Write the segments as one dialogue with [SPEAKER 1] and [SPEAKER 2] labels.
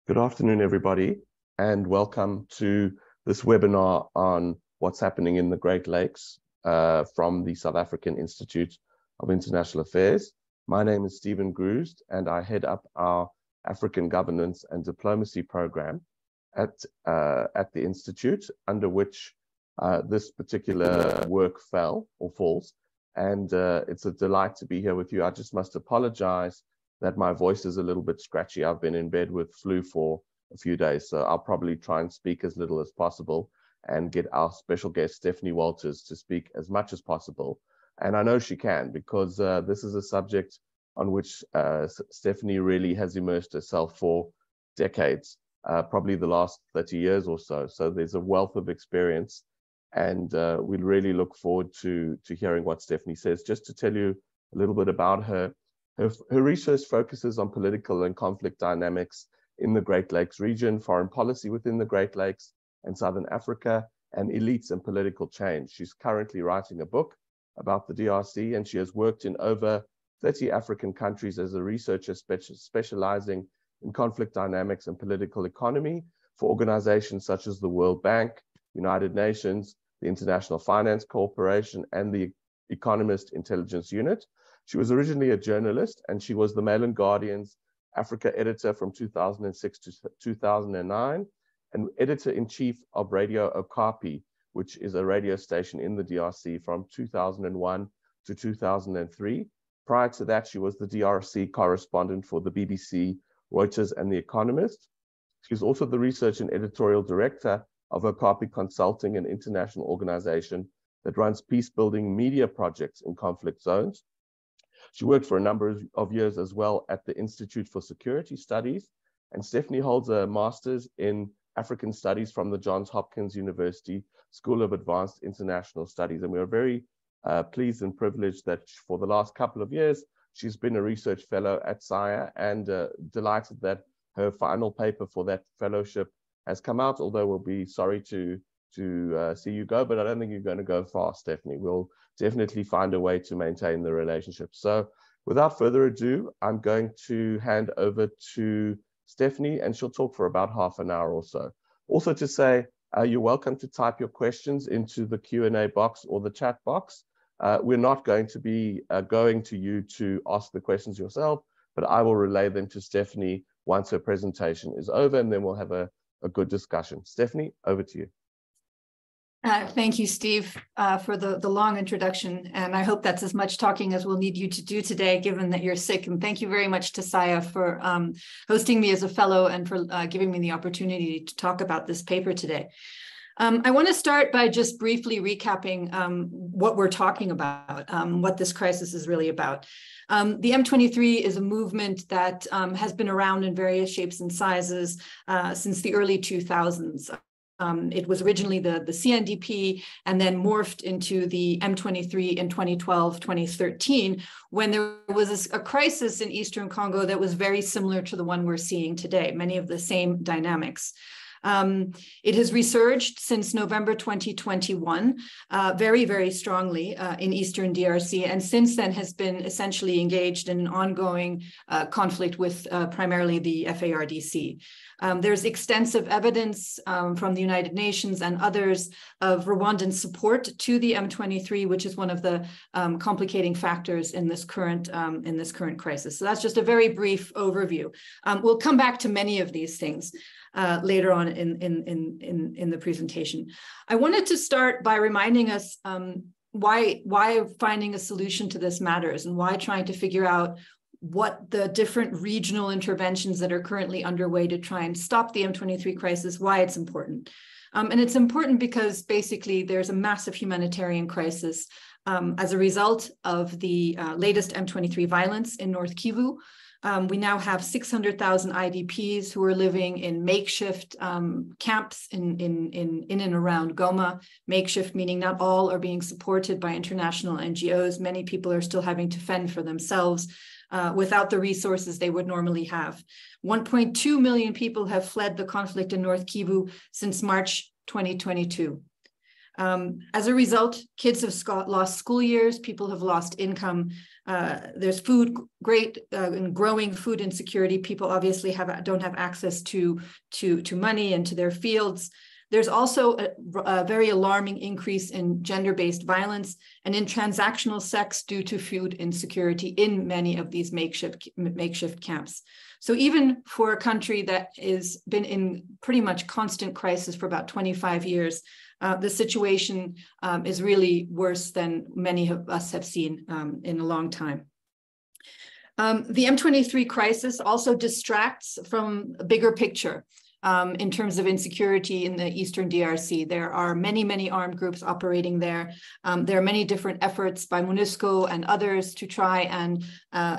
[SPEAKER 1] Good afternoon, everybody, and welcome to this webinar on what's happening in the Great Lakes from the South African Institute of International Affairs. My name is Stephen Grusd, and I head up our African Governance and Diplomacy program at the Institute, under which this particular work falls. And it's a delight to be here with you. I just must apologize that my voice is a little bit scratchy. I've been in bed with flu for a few days, so I'll probably try and speak as little as possible and get our special guest, Stephanie Walters, to speak as much as possible. And I know she can, because this is a subject on which Stephanie really has immersed herself for decades, probably the last 30 years or so. So there's a wealth of experience, and we really look forward to hearing what Stephanie says. Just to tell you a little bit about her, her research focuses on political and conflict dynamics in the Great Lakes region, foreign policy within the Great Lakes and Southern Africa, and elites and political change. She's currently writing a book about the DRC, and she has worked in over 30 African countries as a researcher specializing in conflict dynamics and political economy for organizations such as the World Bank, United Nations, the International Finance Corporation, and the Economist Intelligence Unit. She was originally a journalist, and she was the Mail and Guardian's Africa editor from 2006 to 2009, and editor-in-chief of Radio Okapi, which is a radio station in the DRC from 2001 to 2003. Prior to that, she was the DRC correspondent for the BBC, Reuters, and The Economist. She's also the research and editorial director of Okapi Consulting, an international organization that runs peace-building media projects in conflict zones. She worked for a number of years as well at the Institute for Security Studies, and Stephanie holds a master's in African Studies from the Johns Hopkins University School of Advanced International Studies. And we are very pleased and privileged that for the last couple of years, she's been a research fellow at SIA, and delighted that her final paper for that fellowship has come out, although we'll be sorry to see you go, but I don't think you're going to go far, Stephanie. We'll definitely find a way to maintain the relationship. So without further ado, I'm going to hand over to Stephanie, and she'll talk for about half an hour or so. Also to say, you're welcome to type your questions into the Q&A box or the chat box. We're not going to be going to you to ask the questions yourself, but I will relay them to Stephanie once her presentation is over, and then we'll have a good discussion. Stephanie, over to you.
[SPEAKER 2] Thank you, Steve, for the long introduction, and I hope that's as much talking as we'll need you to do today, given that you're sick. And thank you very much to SIA for hosting me as a fellow and for giving me the opportunity to talk about this paper today. I want to start by just briefly recapping what we're talking about, what this crisis is really about. The M23 is a movement that has been around in various shapes and sizes since the early 2000s. It was originally the CNDP and then morphed into the M23 in 2012, 2013, when there was a crisis in Eastern Congo that was very similar to the one we're seeing today, many of the same dynamics. It has resurged since November 2021, very, very strongly in Eastern DRC, and since then has been essentially engaged in an ongoing conflict with primarily the FARDC. There's extensive evidence from the United Nations and others of Rwandan support to the M23, which is one of the complicating factors in this current crisis. So that's just a very brief overview. We'll come back to many of these things later on in the presentation. I wanted to start by reminding us why finding a solution to this matters, and why trying to figure out what the different regional interventions that are currently underway to try and stop the M23 crisis, why it's important. And it's important because basically there's a massive humanitarian crisis as a result of the latest M23 violence in North Kivu. We now have 600,000 IDPs who are living in makeshift camps in and around Goma. Makeshift meaning not all are being supported by international NGOs. Many people are still having to fend for themselves without the resources they would normally have. 1.2 million people have fled the conflict in North Kivu since March 2022. As a result, kids have lost school years, people have lost income. There's great and growing food insecurity. People obviously don't have access to money and to their fields. There's also a very alarming increase in gender-based violence and in transactional sex due to food insecurity in many of these makeshift camps. So even for a country that has been in pretty much constant crisis for about 25 years, the situation is really worse than many of us have seen in a long time. The M23 crisis also distracts from a bigger picture. In terms of insecurity in the Eastern DRC. There are many, many armed groups operating there. There are many different efforts by MONUSCO and others to try and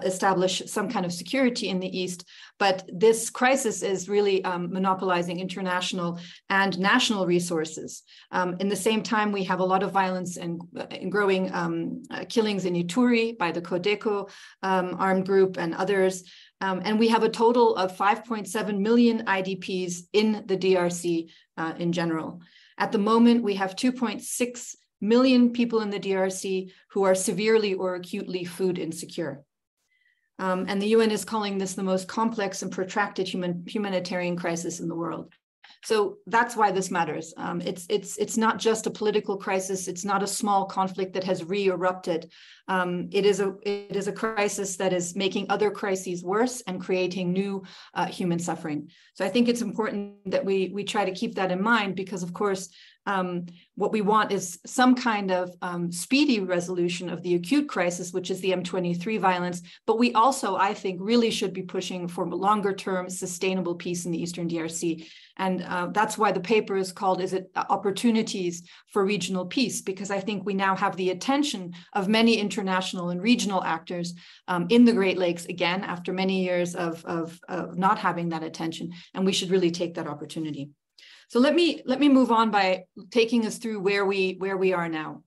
[SPEAKER 2] establish some kind of security in the East. But this crisis is really monopolizing international and national resources. In the same time, we have a lot of violence and growing killings in Ituri by the Codeco armed group and others. And we have a total of 5.7 million IDPs in the DRC in general. At the moment, we have 2.6 million people in the DRC who are severely or acutely food insecure. And the UN is calling this the most complex and protracted humanitarian crisis in the world. So that's why this matters. It's not just a political crisis. It's not a small conflict that has re-erupted. It is a crisis that is making other crises worse and creating new human suffering. So I think it's important that we try to keep that in mind because, of course, what we want is some kind of speedy resolution of the acute crisis, which is the M23 violence. But we also, I think, really should be pushing for longer-term sustainable peace in the Eastern DRC. And that's why the paper is called, Opportunities for Regional Peace? Because I think we now have the attention of many international and regional actors in the Great Lakes, again, after many years of not having that attention. And we should really take that opportunity. So let me move on by taking us through where we are now.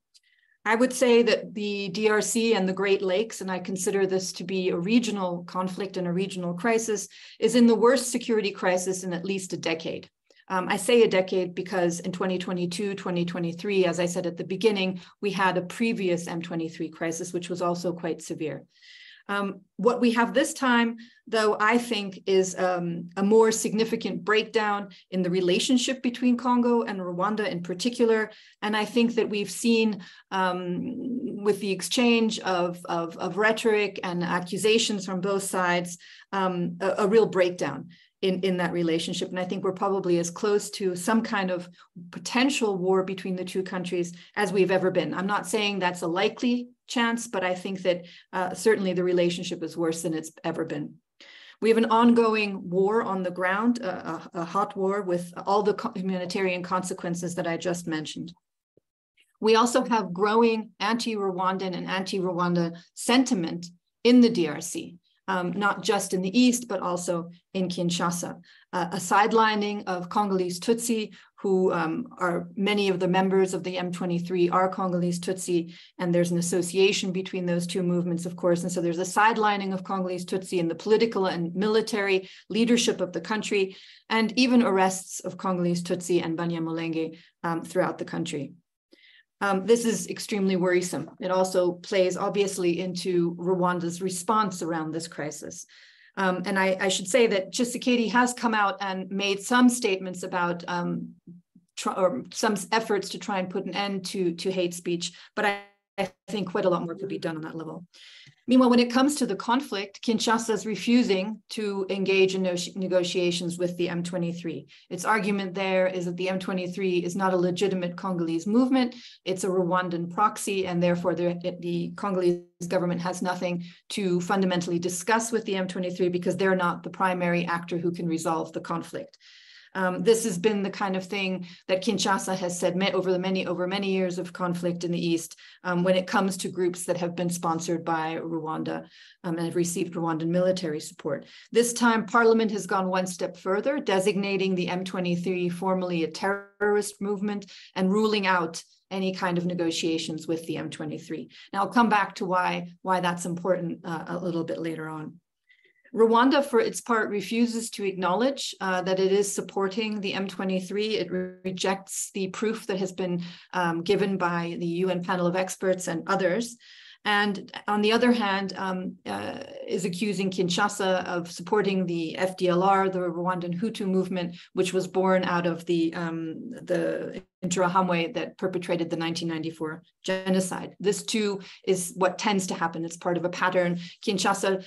[SPEAKER 2] I would say that the DRC and the Great Lakes, and I consider this to be a regional conflict and a regional crisis, is in the worst security crisis in at least a decade. I say a decade because in 2022, 2023, as I said at the beginning, we had a previous M23 crisis, which was also quite severe. What we have this time, though, I think is a more significant breakdown in the relationship between Congo and Rwanda in particular. And I think that we've seen with the exchange of rhetoric and accusations from both sides, a real breakdown in that relationship. And I think we're probably as close to some kind of potential war between the two countries as we've ever been. I'm not saying that's a likely chance, but I think that certainly the relationship is worse than it's ever been. We have an ongoing war on the ground, a hot war with all the humanitarian consequences that I just mentioned. We also have growing anti-Rwandan and anti-Rwanda sentiment in the DRC. Not just in the East, but also in Kinshasa. A sidelining of Congolese Tutsi, who are many of the members of the M23 are Congolese Tutsi, and there's an association between those two movements, of course. And so there's a sidelining of Congolese Tutsi in the political and military leadership of the country, and even arrests of Congolese Tutsi and Banyamulenge throughout the country. This is extremely worrisome. It also plays obviously into Rwanda's response around this crisis. And I should say that Tshisekedi has come out and made some statements about or some efforts to try and put an end to hate speech, but I think quite a lot more could be done on that level. Meanwhile, when it comes to the conflict, Kinshasa is refusing to engage in negotiations with the M23. Its argument there is that the M23 is not a legitimate Congolese movement. It's a Rwandan proxy, and therefore the Congolese government has nothing to fundamentally discuss with the M23 because they're not the primary actor who can resolve the conflict. This has been the kind of thing that Kinshasa has said over many years of conflict in the East when it comes to groups that have been sponsored by Rwanda and have received Rwandan military support. This time, Parliament has gone one step further, designating the M23 formally a terrorist movement and ruling out any kind of negotiations with the M23. Now, I'll come back to why that's important a little bit later on. Rwanda, for its part, refuses to acknowledge that it is supporting the M23. It rejects the proof that has been given by the UN panel of experts and others. And on the other hand, is accusing Kinshasa of supporting the FDLR, the Rwandan Hutu movement, which was born out of the Interahamwe that perpetrated the 1994 genocide. This too is what tends to happen. It's part of a pattern. Kinshasa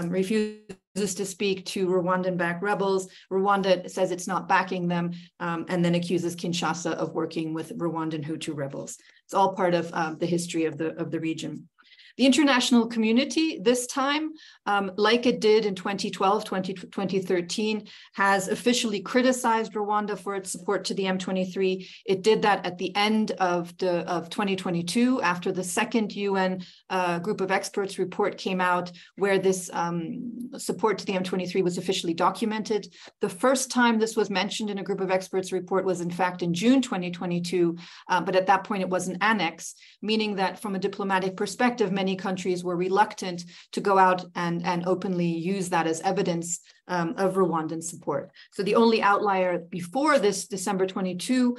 [SPEAKER 2] refuses to speak to Rwandan-backed rebels. Rwanda says it's not backing them, and then accuses Kinshasa of working with Rwandan Hutu rebels. It's all part of the history of the region. The international community this time, like it did in 2012, 2013, has officially criticized Rwanda for its support to the M23. It did that at the end of 2022, after the second UN group of experts report came out, where this support to the M23 was officially documented. The first time this was mentioned in a group of experts report was in fact in June 2022, but at that point it was an annex, meaning that from a diplomatic perspective, many countries were reluctant to go out and openly use that as evidence of Rwandan support. So the only outlier before this December 22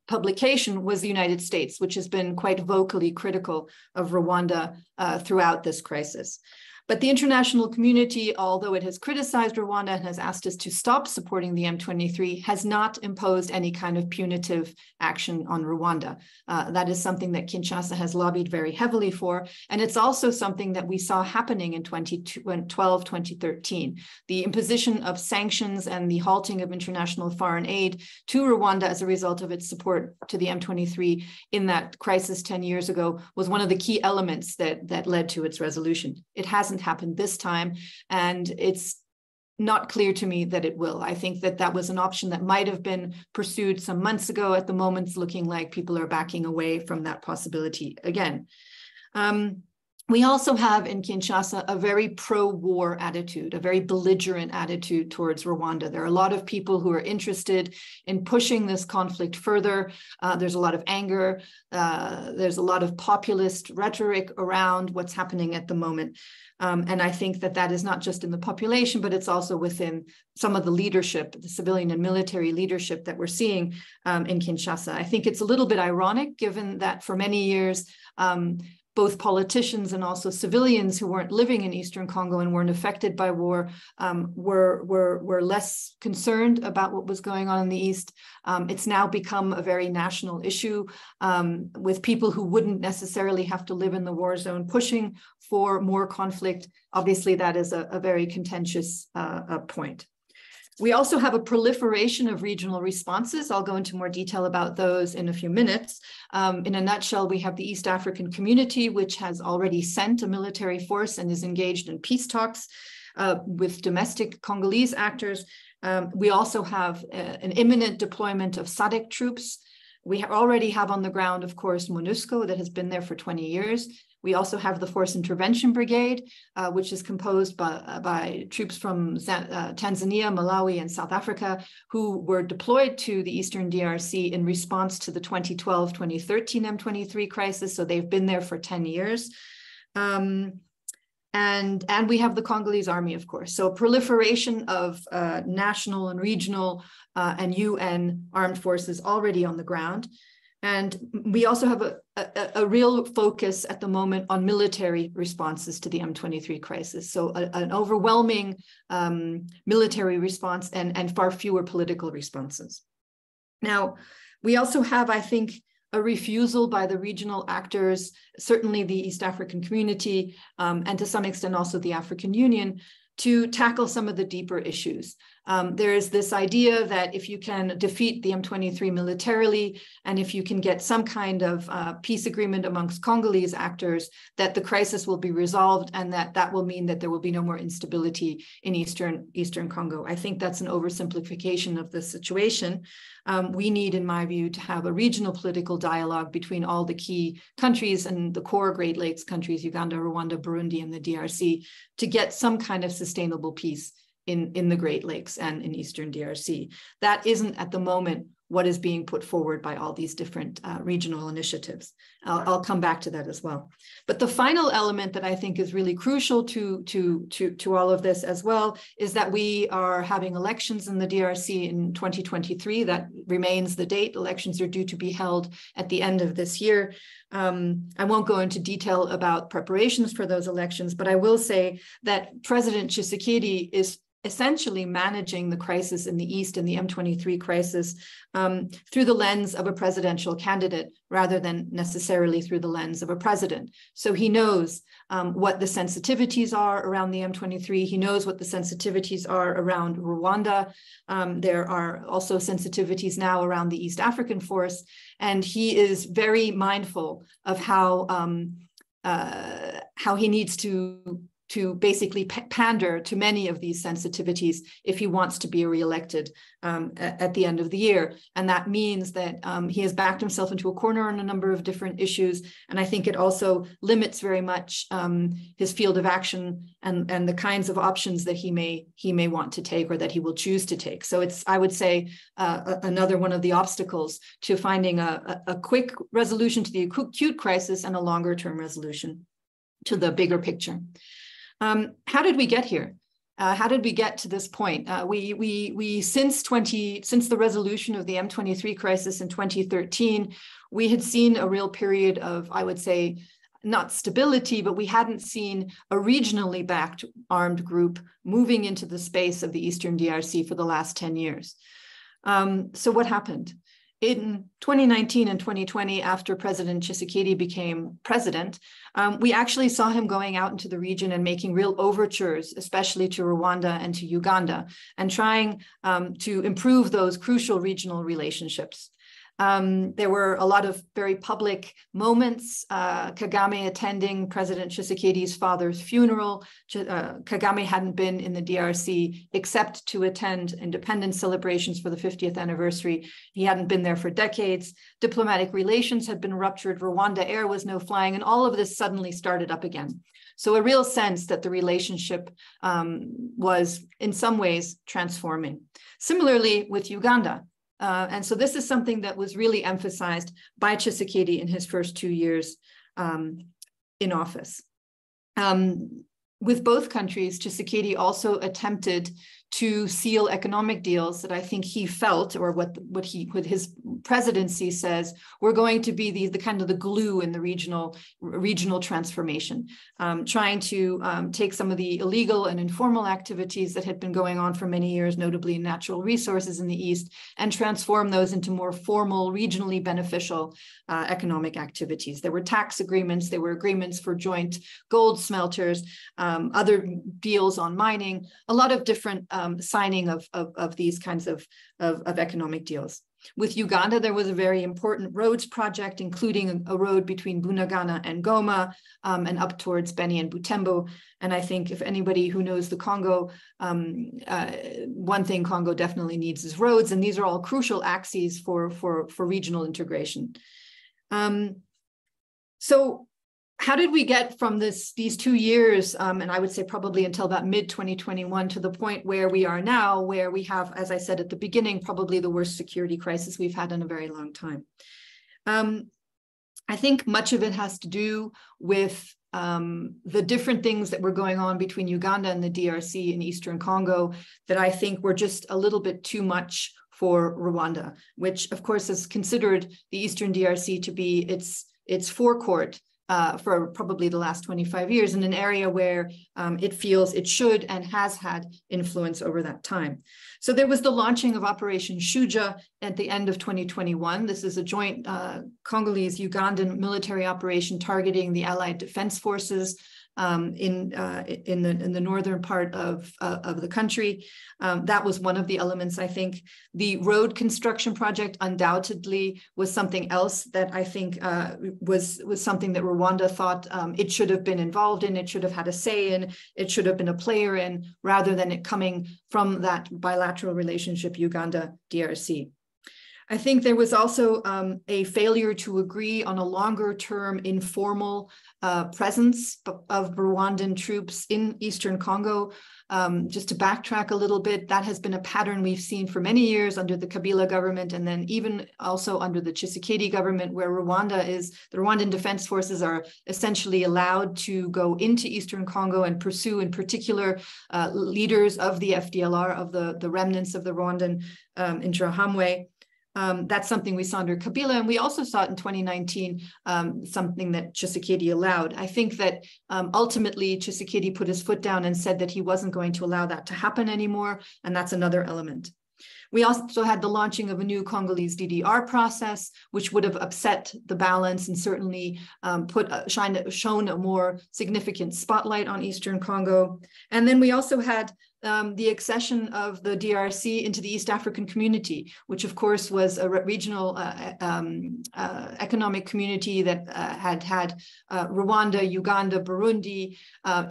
[SPEAKER 2] publication was the United States, which has been quite vocally critical of Rwanda throughout this crisis. But the international community, although it has criticized Rwanda and has asked us to stop supporting the M23, has not imposed any kind of punitive action on Rwanda. That is something that Kinshasa has lobbied very heavily for. And it's also something that we saw happening in 2012, 2013. The imposition of sanctions and the halting of international foreign aid to Rwanda as a result of its support to the M23 in that crisis 10 years ago was one of the key elements that led to its resolution. It hasn't happened this time, and it's not clear to me that it will. I think that was an option that might have been pursued some months ago. At the moment, it's looking like people are backing away from that possibility again. We also have in Kinshasa a very pro-war attitude, a very belligerent attitude towards Rwanda. There are a lot of people who are interested in pushing this conflict further. There's a lot of anger. There's a lot of populist rhetoric around what's happening at the moment. And I think that is not just in the population, but it's also within some of the leadership, the civilian and military leadership that we're seeing in Kinshasa. I think it's a little bit ironic, given that for many years, both politicians and also civilians who weren't living in Eastern Congo and weren't affected by war were less concerned about what was going on in the East. It's now become a very national issue with people who wouldn't necessarily have to live in the war zone pushing for more conflict. Obviously, that is a very contentious point. We also have a proliferation of regional responses. I'll go into more detail about those in a few minutes. In a nutshell, we have the East African community, which has already sent a military force and is engaged in peace talks with domestic Congolese actors. We also have an imminent deployment of SADC troops. We already have on the ground, of course, MONUSCO that has been there for 20 years. We also have the Force Intervention Brigade, which is composed by troops from Tanzania, Malawi, and South Africa, who were deployed to the Eastern DRC in response to the 2012-2013 M23 crisis. So they've been there for 10 years. And we have the Congolese army, of course. So proliferation of national and regional and UN armed forces already on the ground. And we also have a real focus at the moment on military responses to the M23 crisis. So an overwhelming military response and far fewer political responses. Now, we also have, I think, a refusal by the regional actors, certainly the East African community, and to some extent also the African Union, to tackle some of the deeper issues. There is this idea that if you can defeat the M23 militarily, and if you can get some kind of peace agreement amongst Congolese actors, that the crisis will be resolved, and that will mean that there will be no more instability in Eastern Congo. I think that's an oversimplification of the situation. We need, in my view, to have a regional political dialogue between all the key countries and the core Great Lakes countries, Uganda, Rwanda, Burundi, and the DRC, to get some kind of sustainable peace in the Great Lakes and in Eastern DRC. That isn't at the moment what is being put forward by all these different regional initiatives. I'll come back to that as well. But the final element that I think is really crucial to all of this as well is that we are having elections in the DRC in 2023. That remains the date. Elections are due to be held at the end of this year. I won't go into detail about preparations for those elections, but I will say that President Tshisekedi is essentially managing the crisis in the East and the M23 crisis through the lens of a presidential candidate rather than necessarily through the lens of a president. So he knows what the sensitivities are around the M23. He knows what the sensitivities are around Rwanda. There are also sensitivities now around the East African force, and he is very mindful of how he needs to basically pander to many of these sensitivities if he wants to be reelected at the end of the year. And that means that he has backed himself into a corner on a number of different issues. And I think it also limits very much his field of action and the kinds of options that he may want to take or that he will choose to take. So it's, I would say, another one of the obstacles to finding a quick resolution to the acute crisis and a longer term resolution to the bigger picture. How did we get here? How did we get to this point? Since the resolution of the M23 crisis in 2013, we had seen a real period of, I would say, not stability, but we hadn't seen a regionally backed armed group moving into the space of the Eastern DRC for the last 10 years. So what happened? In 2019 and 2020, after President Tshisekedi became president, we actually saw him going out into the region and making real overtures, especially to Rwanda and to Uganda, and trying to improve those crucial regional relationships. There were a lot of very public moments, Kagame attending President Tshisekedi's father's funeral. Kagame hadn't been in the DRC except to attend independence celebrations for the 50th anniversary. He hadn't been there for decades. Diplomatic relations had been ruptured. Rwanda Air was no flying, and all of this suddenly started up again. So a real sense that the relationship was in some ways transforming. Similarly with Uganda. And so this is something that was really emphasized by Tshisekedi in his first 2 years in office. With both countries, Tshisekedi also attempted to seal economic deals that I think he felt, or what his presidency says, were going to be the kind of the glue in the regional transformation, trying to take some of the illegal and informal activities that had been going on for many years, notably natural resources in the East, and transform those into more formal, regionally beneficial economic activities. There were tax agreements, there were agreements for joint gold smelters, other deals on mining, a lot of different signing of these kinds of economic deals. With Uganda, there was a very important roads project, including a road between Bunagana and Goma and up towards Beni and Butembo. And I think if anybody who knows the Congo, one thing Congo definitely needs is roads, and these are all crucial axes for regional integration. So how did we get from these 2 years, and I would say probably until about mid-2021, to the point where we are now, where we have, as I said at the beginning, probably the worst security crisis we've had in a very long time? I think much of it has to do with the different things that were going on between Uganda and the DRC in Eastern Congo that I think were just a little bit too much for Rwanda, which of course has considered the Eastern DRC to be its forecourt for probably the last 25 years in an area where it feels it should and has had influence over that time. So there was the launching of Operation Shuja at the end of 2021. This is a joint Congolese-Ugandan military operation targeting the Allied Defense Forces in the northern part of the country. That was one of the elements, I think. The road construction project undoubtedly was something else that I think was something that Rwanda thought it should have been involved in, it should have had a say in, it should have been a player in, rather than it coming from that bilateral relationship Uganda-DRC. I think there was also a failure to agree on a longer-term informal presence of Rwandan troops in Eastern Congo. Just to backtrack a little bit, that has been a pattern we've seen for many years under the Kabila government, and then even also under the Tshisekedi government, where the Rwandan Defense Forces are essentially allowed to go into Eastern Congo and pursue, in particular, leaders of the FDLR, of the remnants of the Rwandan Interahamwe. That's something we saw under Kabila, and we also saw it in 2019, something that Tshisekedi allowed. I think that ultimately Tshisekedi put his foot down and said that he wasn't going to allow that to happen anymore, and that's another element. We also had the launching of a new Congolese DDR process, which would have upset the balance and certainly shown a more significant spotlight on Eastern Congo. And then we also had the accession of the DRC into the East African community, which of course was a regional economic community that had Rwanda, Uganda, Burundi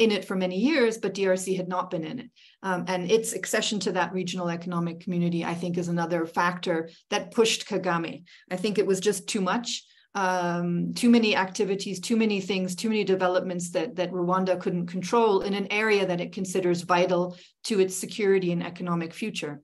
[SPEAKER 2] in it for many years, but DRC had not been in it. And its accession to that regional economic community, I think, is another factor that pushed Kagame. I think it was just too much. Too many activities, too many things, too many developments that Rwanda couldn't control in an area that it considers vital to its security and economic future.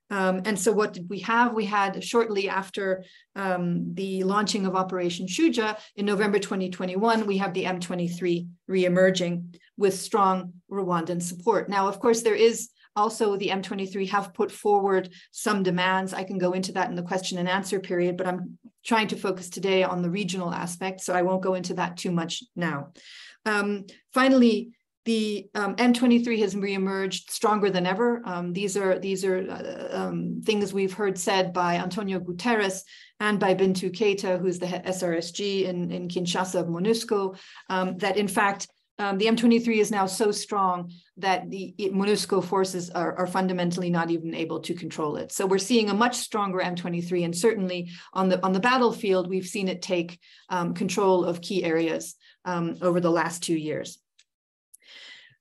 [SPEAKER 2] And so what did we have? We had shortly after the launching of Operation Shuja in November 2021, we have the M23 re-emerging with strong Rwandan support. Now, of course, there is also the M23 have put forward some demands. I can go into that in the question and answer period, but I'm trying to focus today on the regional aspect, so I won't go into that too much now. Finally, the M23 has reemerged stronger than ever. These are things we've heard said by Antonio Guterres and by Bintou Keita, who's the SRSG in Kinshasa of MONUSCO, that in fact, the M23 is now so strong that the MONUSCO forces are fundamentally not even able to control it. So we're seeing a much stronger M23, and certainly on the battlefield, we've seen it take control of key areas over the last 2 years.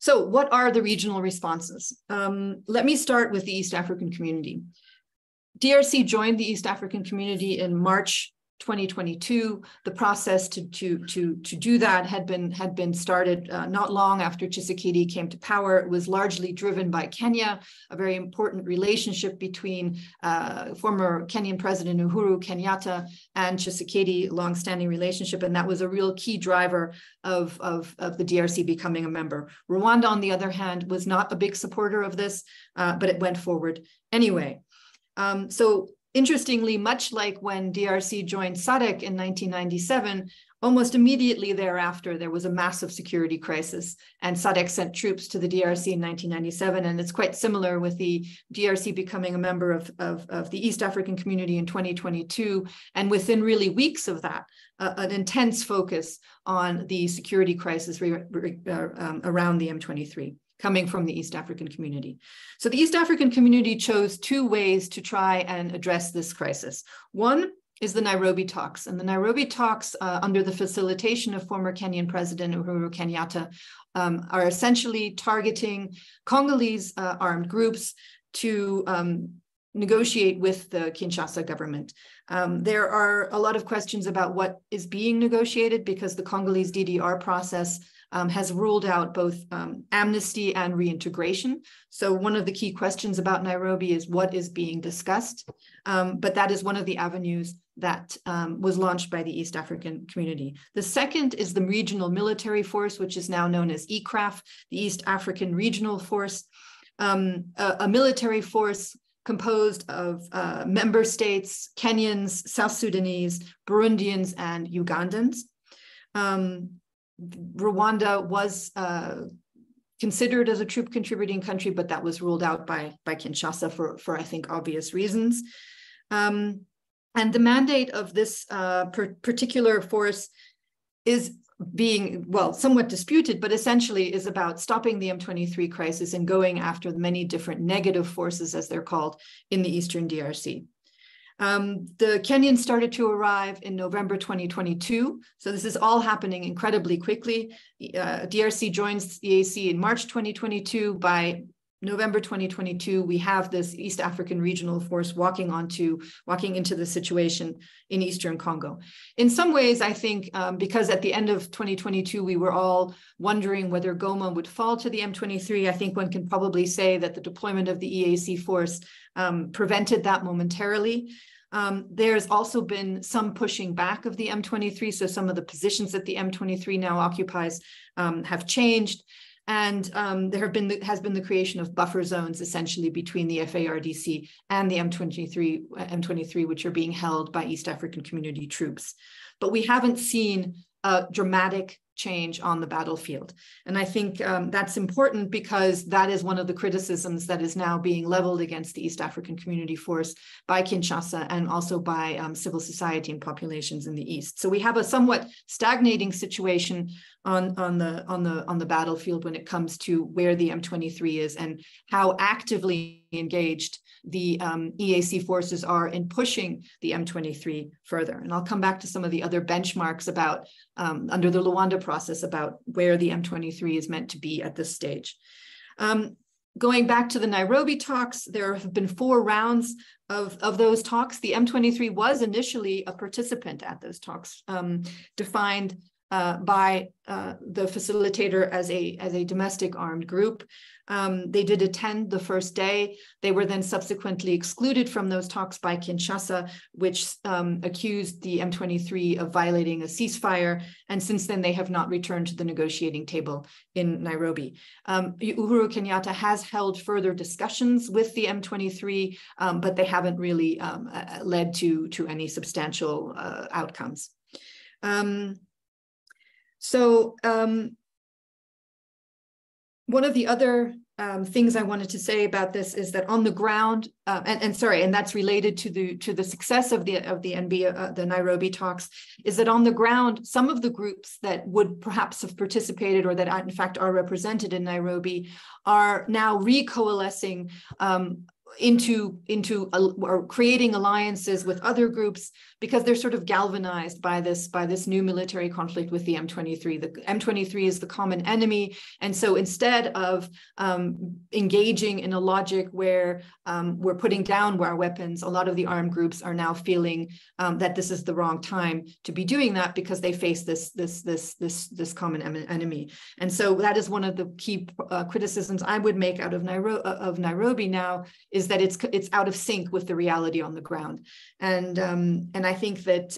[SPEAKER 2] So what are the regional responses? Let me start with the East African community. DRC joined the East African community in March 2022. The process to do that had been started not long after Tshisekedi came to power. It was largely driven by Kenya, a very important relationship between former Kenyan President Uhuru Kenyatta and Tshisekedi, longstanding relationship, and that was a real key driver of the DRC becoming a member. Rwanda, on the other hand, was not a big supporter of this, but it went forward anyway. So interestingly, much like when DRC joined SADC in 1997, almost immediately thereafter, there was a massive security crisis, and SADC sent troops to the DRC in 1997. And it's quite similar with the DRC becoming a member of the East African community in 2022. And within really weeks of that, an intense focus on the security crisis around the M23. Coming from the East African community. So the East African community chose two ways to try and address this crisis. One is the Nairobi talks, and the Nairobi talks under the facilitation of former Kenyan President Uhuru Kenyatta are essentially targeting Congolese armed groups to negotiate with the Kinshasa government. There are a lot of questions about what is being negotiated because the Congolese DDR process has ruled out both amnesty and reintegration. So one of the key questions about Nairobi is what is being discussed, but that is one of the avenues that was launched by the East African community. The second is the regional military force, which is now known as ECRAF, the East African Regional Force, a military force composed of member states, Kenyans, South Sudanese, Burundians, and Ugandans. Rwanda was considered as a troop contributing country, but that was ruled out by Kinshasa for I think, obvious reasons. And the mandate of this particular force is being, well, somewhat disputed, but essentially is about stopping the M23 crisis and going after the many different negative forces, as they're called, in the Eastern DRC. The Kenyans started to arrive in November 2022. So this is all happening incredibly quickly. DRC joins the EAC in March 2022. By November 2022, we have this East African regional force walking into the situation in Eastern Congo. In some ways, I think because at the end of 2022, we were all wondering whether Goma would fall to the M23, I think one can probably say that the deployment of the EAC force prevented that momentarily. There's also been some pushing back of the M23, so some of the positions that the M23 now occupies have changed. And has been the creation of buffer zones essentially between the FARDC and the M23, which are being held by East African Community troops. But we haven't seen a dramatic change on the battlefield. And I think that's important because that is one of the criticisms that is now being leveled against the East African Community Force by Kinshasa and also by civil society and populations in the East. So we have a somewhat stagnating situation on the battlefield when it comes to where the M23 is and how actively engaged the EAC forces are in pushing the M23 further. And I'll come back to some of the other benchmarks about under the Luanda process about where the M23 is meant to be at this stage. Going back to the Nairobi talks, there have been 4 rounds of those talks. The M23 was initially a participant at those talks, defined by the facilitator as a domestic armed group. They did attend the first day. They were then subsequently excluded from those talks by Kinshasa, which accused the M23 of violating a ceasefire. And since then, they have not returned to the negotiating table in Nairobi. Uhuru Kenyatta has held further discussions with the M23, but they haven't really led to any substantial outcomes. One of the other things I wanted to say about this is that on the ground, and that's related to the success of the Nairobi talks, is that on the ground, some of the groups that would perhaps have participated or that in fact are represented in Nairobi are now recoalescing or creating alliances with other groups because they're sort of galvanized by this new military conflict with the M23. The M23 is the common enemy. And so instead of engaging in a logic where we're putting down our weapons, a lot of the armed groups are now feeling that this is the wrong time to be doing that because they face this common enemy. And so that is one of the key criticisms I would make out of Nairobi now, is that it's out of sync with the reality on the ground. And I think that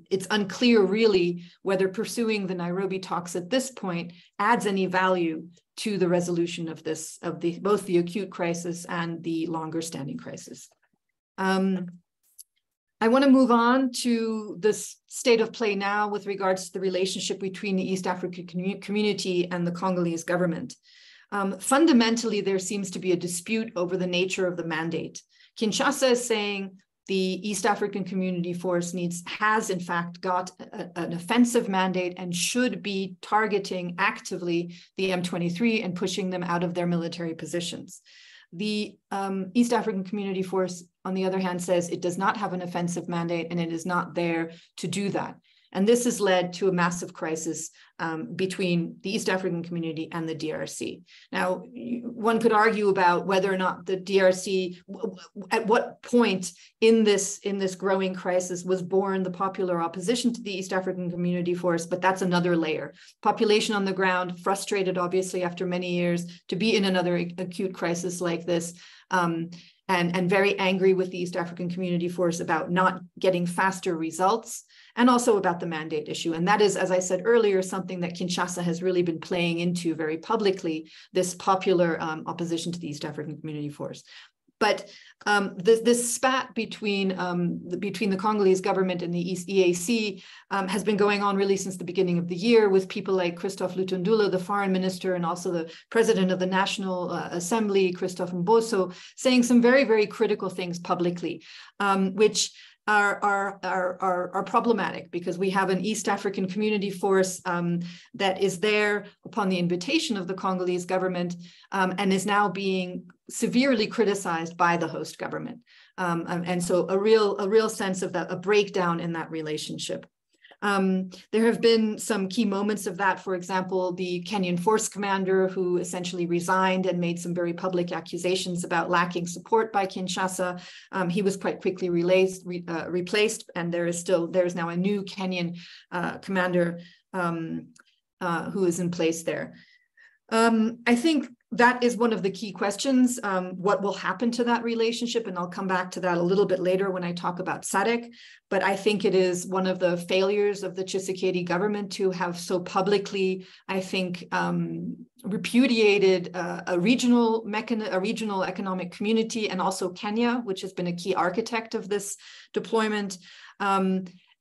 [SPEAKER 2] it's unclear really whether pursuing the Nairobi talks at this point adds any value to the resolution of both the acute crisis and the longer standing crisis. I want to move on to this state of play now with regards to the relationship between the East African community and the Congolese government. Fundamentally, there seems to be a dispute over the nature of the mandate. Kinshasa is saying the East African Community Force has in fact got an offensive mandate and should be targeting actively the M23 and pushing them out of their military positions. The East African Community Force, on the other hand, says it does not have an offensive mandate and it is not there to do that. And this has led to a massive crisis between the East African community and the DRC. Now, one could argue about whether or not the DRC, at what point in this growing crisis was born the popular opposition to the East African Community Force, but that's another layer. Population on the ground, frustrated, obviously, after many years to be in another acute crisis like this, and very angry with the East African Community Force about not getting faster results, and also about the mandate issue. And that is, as I said earlier, something that Kinshasa has really been playing into very publicly, this popular opposition to the East African Community Force. But this spat between the Congolese government and the EAC has been going on really since the beginning of the year, with people like Christophe Lutundula, the foreign minister, and also the president of the National Assembly, Christophe Mboso, saying some very, very critical things publicly, which are problematic, because we have an East African Community Force that is there upon the invitation of the Congolese government and is now being severely criticized by the host government. And so a real sense of a breakdown in that relationship. There have been some key moments of that. For example, the Kenyan force commander who essentially resigned and made some very public accusations about lacking support by Kinshasa. He was quite quickly replaced, and there is now a new Kenyan commander who is in place there. I think that is one of the key questions, what will happen to that relationship? And I'll come back to that a little bit later when I talk about SADC. But I think it is one of the failures of the Tshisekedi government to have so publicly, I think, repudiated a regional economic community, and also Kenya, which has been a key architect of this deployment.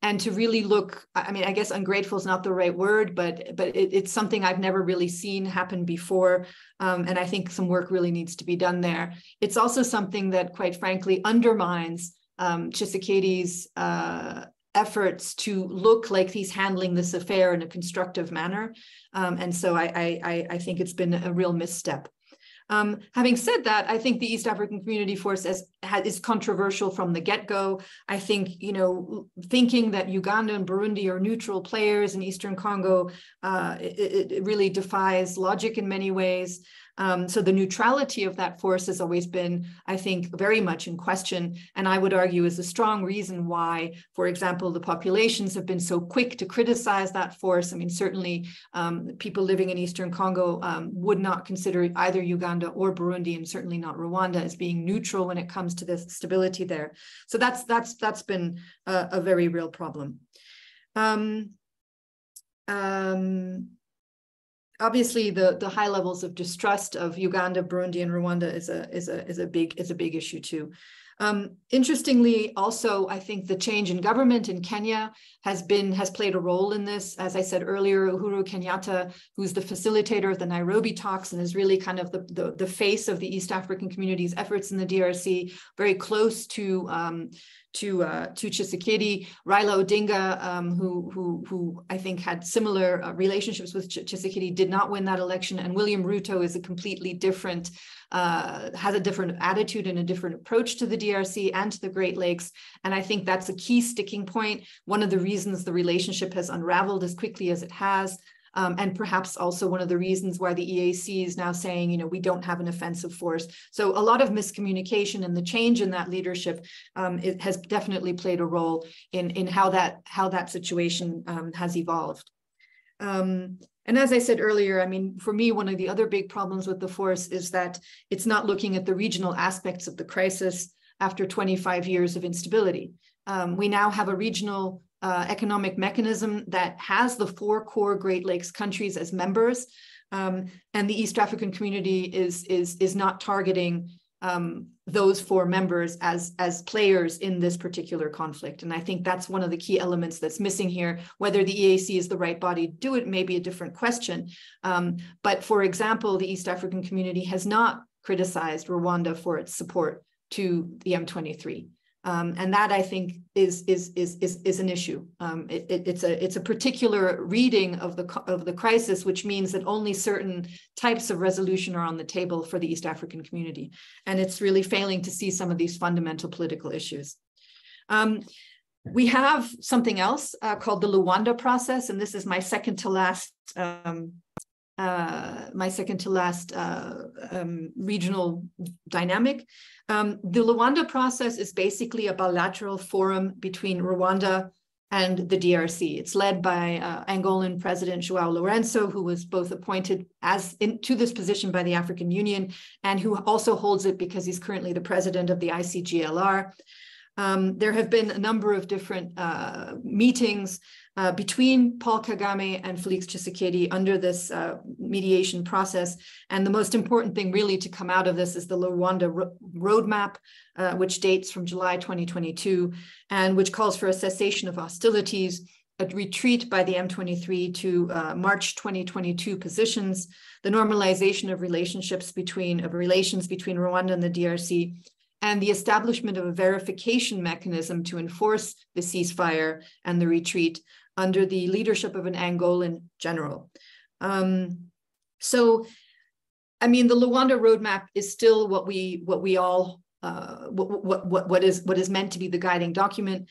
[SPEAKER 2] And to really look, I mean, I guess ungrateful is not the right word, but it's something I've never really seen happen before. And I think some work really needs to be done there. It's also something that, quite frankly, undermines Tshisekedi's efforts to look like he's handling this affair in a constructive manner. And so I think it's been a real misstep. Having said that, I think the East African Community Force is controversial from the get-go. I think, thinking that Uganda and Burundi are neutral players in Eastern Congo, it really defies logic in many ways. So the neutrality of that force has always been, I think, very much in question. And I would argue is a strong reason why, for example, the populations have been so quick to criticize that force. I mean, certainly people living in Eastern Congo would not consider either Uganda or Burundi, and certainly not Rwanda, as being neutral when it comes to the stability there. So that's been a very real problem. Obviously, the high levels of distrust of Uganda, Burundi, and Rwanda is a big issue too. Interestingly, also, I think the change in government in Kenya has played a role in this. As I said earlier, Uhuru Kenyatta, who's the facilitator of the Nairobi talks and is really kind of the face of the East African community's efforts in the DRC, very close to Tshisekedi. Raila Odinga, who I think had similar relationships with Tshisekedi, did not win that election. And William Ruto is a completely different, has a different attitude and a different approach to the DRC and to the Great Lakes. And I think that's a key sticking point. One of the reasons the relationship has unraveled as quickly as it has. And perhaps also one of the reasons why the EAC is now saying, we don't have an offensive force. So a lot of miscommunication, and the change in that leadership it has definitely played a role in how that situation has evolved. And as I said earlier, I mean, for me, one of the other big problems with the force is that it's not looking at the regional aspects of the crisis after 25 years of instability. We now have a regional economic mechanism that has the 4 core Great Lakes countries as members, and the East African community is not targeting those 4 members as players in this particular conflict. And I think that's one of the key elements that's missing here. Whether the EAC is the right body to do it may be a different question. But for example, the East African community has not criticized Rwanda for its support to the M23. And that, I think, is an issue. It's a particular reading of the crisis, which means that only certain types of resolution are on the table for the East African community, and it's really failing to see some of these fundamental political issues. We have something else called the Luanda process, and this is my second to last regional dynamic. The Luanda process is basically a bilateral forum between Rwanda and the DRC. It's led by Angolan President João Lourenço, who was both appointed to this position by the African Union, and who also holds it because he's currently the president of the ICGLR. There have been a number of different meetings between Paul Kagame and Felix Tshisekedi under this mediation process. And the most important thing really to come out of this is the Luanda roadmap, which dates from July 2022, and which calls for a cessation of hostilities, a retreat by the M23 to March 2022 positions, the normalization of relations between Rwanda and the DRC, and the establishment of a verification mechanism to enforce the ceasefire and the retreat under the leadership of an Angolan general. So, I mean, the Luanda roadmap is still what we all what is meant to be the guiding document.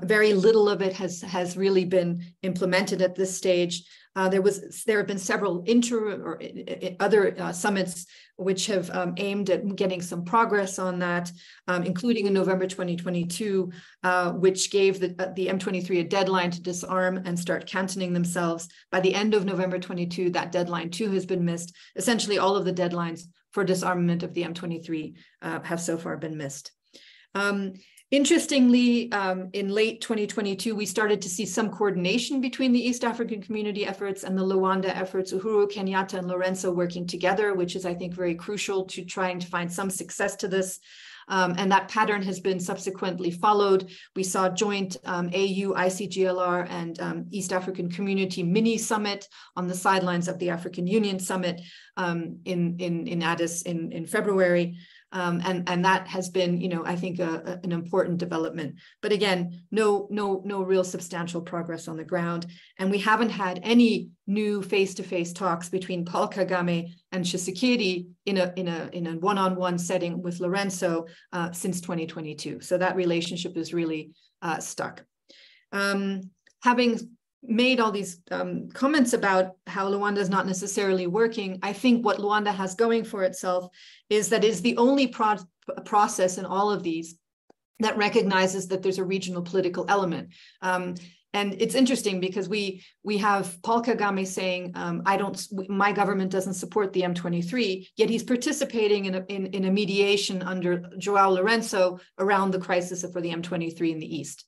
[SPEAKER 2] Very little of it has really been implemented at this stage. There have been several other summits which have aimed at getting some progress on that, including in November 2022, which gave the M23 a deadline to disarm and start cantoning themselves. By the end of November 22, that deadline too has been missed. Essentially, all of the deadlines for disarmament of the M23 have so far been missed. Interestingly, in late 2022, we started to see some coordination between the East African community efforts and the Luanda efforts, Uhuru Kenyatta and Lorenzo working together, which is, I think, very crucial to trying to find some success to this. And that pattern has been subsequently followed. We saw joint AU, ICGLR, and East African Community mini summit on the sidelines of the African Union summit in Addis in February. And that has been, I think an important development. But again, no real substantial progress on the ground. And we haven't had any new face-to-face talks between Paul Kagame and Tshisekedi in a one-on-one setting with Lorenzo since 2022. So that relationship is really stuck. Having made all these comments about how Luanda is not necessarily working, I think what Luanda has going for itself is that it's the only process in all of these that recognizes that there's a regional political element. And it's interesting because we have Paul Kagame saying, my government doesn't support the M23, yet he's participating in a mediation under Joao Lorenzo around the crisis for the M23 in the East.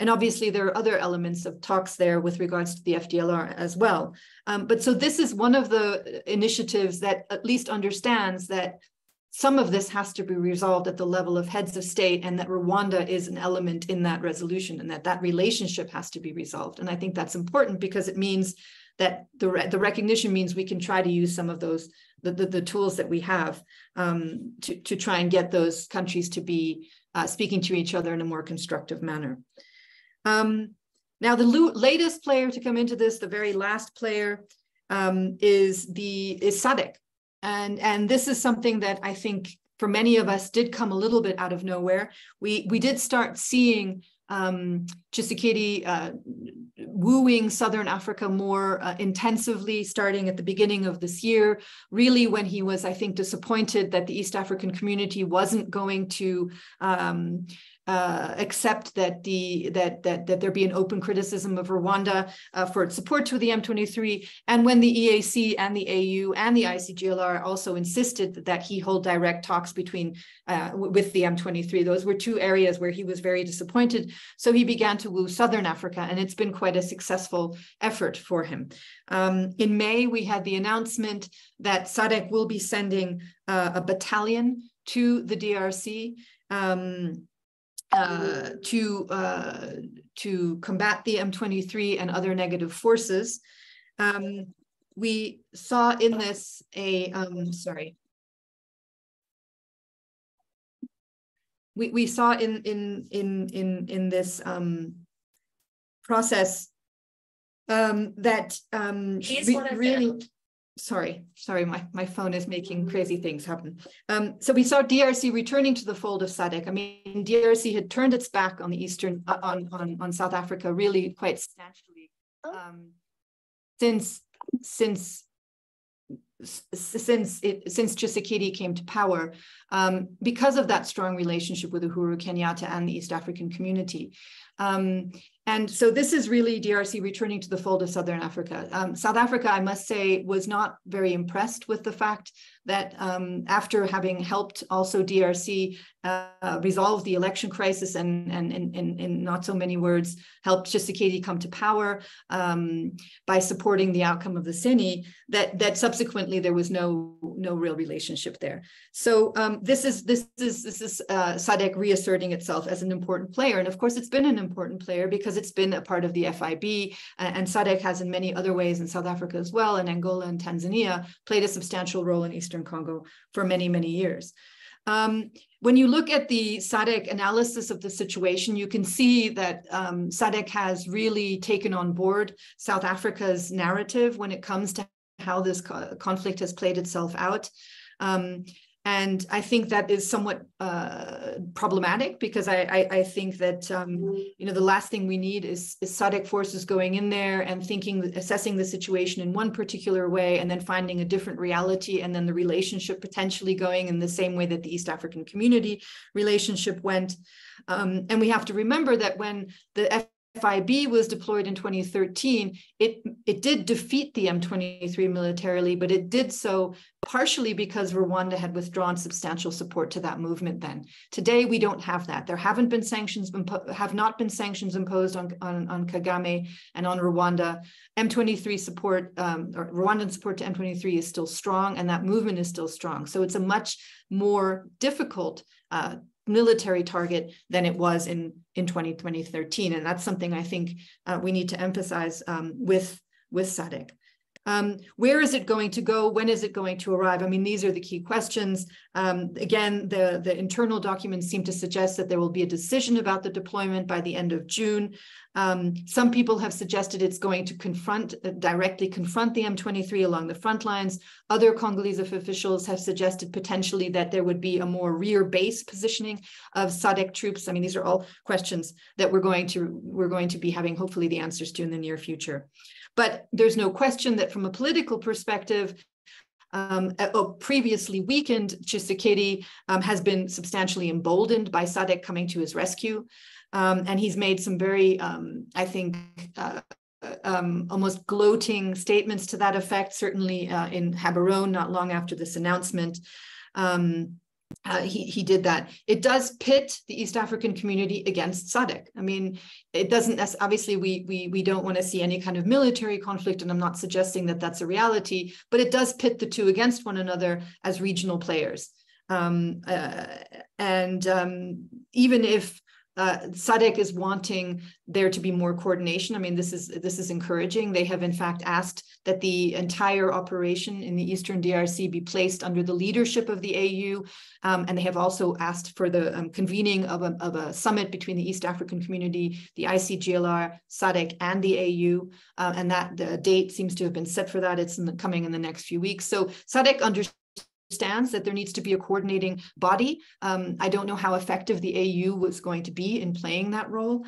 [SPEAKER 2] And obviously, there are other elements of talks there with regards to the FDLR as well. But so this is one of the initiatives that at least understands that some of this has to be resolved at the level of heads of state, and that Rwanda is an element in that resolution, and that relationship has to be resolved. And I think that's important because it means that the recognition means we can try to use some of those, the tools that we have to try and get those countries to be speaking to each other in a more constructive manner. Now, the latest player to come into this, the very last player, is SADC. And this is something that I think for many of us did come a little bit out of nowhere. We did start seeing Tshisekedi wooing Southern Africa more intensively starting at the beginning of this year, really when he was, I think, disappointed that the East African community wasn't going to accept that there be an open criticism of Rwanda for its support to the M23, and when the EAC and the AU and the ICGLR also insisted that he hold direct talks with the M23. Those were two areas where he was very disappointed. So he began to woo Southern Africa, and it's been quite a successful effort for him. In May, we had the announcement that SADC will be sending a battalion to the DRC to combat the M23 and other negative forces. We saw in this we saw in this process that really. Sorry, my phone is making crazy things happen. So we saw DRC returning to the fold of SADC. I mean, DRC had turned its back on the Eastern, on South Africa really quite substantially since Tshisekedi came to power, because of that strong relationship with Uhuru Kenyatta and the East African community. And so this is really DRC returning to the fold of Southern Africa. South Africa, I must say, was not very impressed with the fact that after having helped also DRC resolve the election crisis and in not so many words, helped Tshisekedi come to power by supporting the outcome of the CENI, that subsequently there was no real relationship there. So this is SADC reasserting itself as an important player. And of course, it's been an important player because it's been a part of the FIB, and SADC has in many other ways in South Africa as well, and Angola and Tanzania played a substantial role in Eastern Congo for many, many years. When you look at the SADC analysis of the situation, you can see that SADC has really taken on board South Africa's narrative when it comes to how this conflict has played itself out. And I think that is somewhat problematic, because I think that the last thing we need is SADC forces going in there and assessing the situation in one particular way, and then finding a different reality, and then the relationship potentially going in the same way that the East African Community relationship went. And we have to remember that when the FIB was deployed in 2013, it did defeat the M23 militarily, but it did so partially because Rwanda had withdrawn substantial support to that movement then. Today, we don't have that. There have not been sanctions imposed on Kagame and on Rwanda. M23 support, or Rwandan support to M23 is still strong, and that movement is still strong. So it's a much more difficult military target than it was in 2013. And that's something I think we need to emphasize with SADC. Where is it going to go? When is it going to arrive? I mean, these are the key questions. Again, the internal documents seem to suggest that there will be a decision about the deployment by the end of June. Some people have suggested it's going to directly confront the M23 along the front lines. Other Congolese officials have suggested potentially that there would be a more rear base positioning of SADC troops. I mean, these are all questions that we're going to be having hopefully the answers to in the near future. But there's no question that from a political perspective, a previously weakened Tshisekedi has been substantially emboldened by SADC coming to his rescue. And he's made some very, I think, almost gloating statements to that effect, certainly in Gaborone, not long after this announcement. He did that. It does pit the East African Community against SADC. I mean, it doesn't, obviously we don't want to see any kind of military conflict, and I'm not suggesting that that's a reality, but it does pit the two against one another as regional players. Even if SADC is wanting there to be more coordination, I mean, this is encouraging. They have in fact asked that the entire operation in the Eastern DRC be placed under the leadership of the AU, and they have also asked for the convening of a summit between the East African Community, the ICGLR, SADC, and the AU, and that the date seems to have been set for that. It's coming in the next few weeks. So SADC understands that there needs to be a coordinating body. I don't know how effective the AU was going to be in playing that role.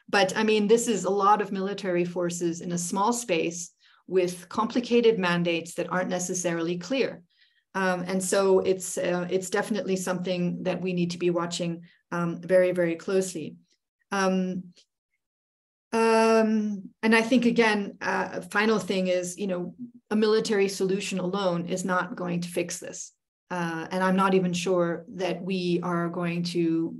[SPEAKER 2] But I mean, this is a lot of military forces in a small space with complicated mandates that aren't necessarily clear. And so it's definitely something that we need to be watching very, very closely. And I think, again, a final thing is, a military solution alone is not going to fix this. And I'm not even sure that we are going to,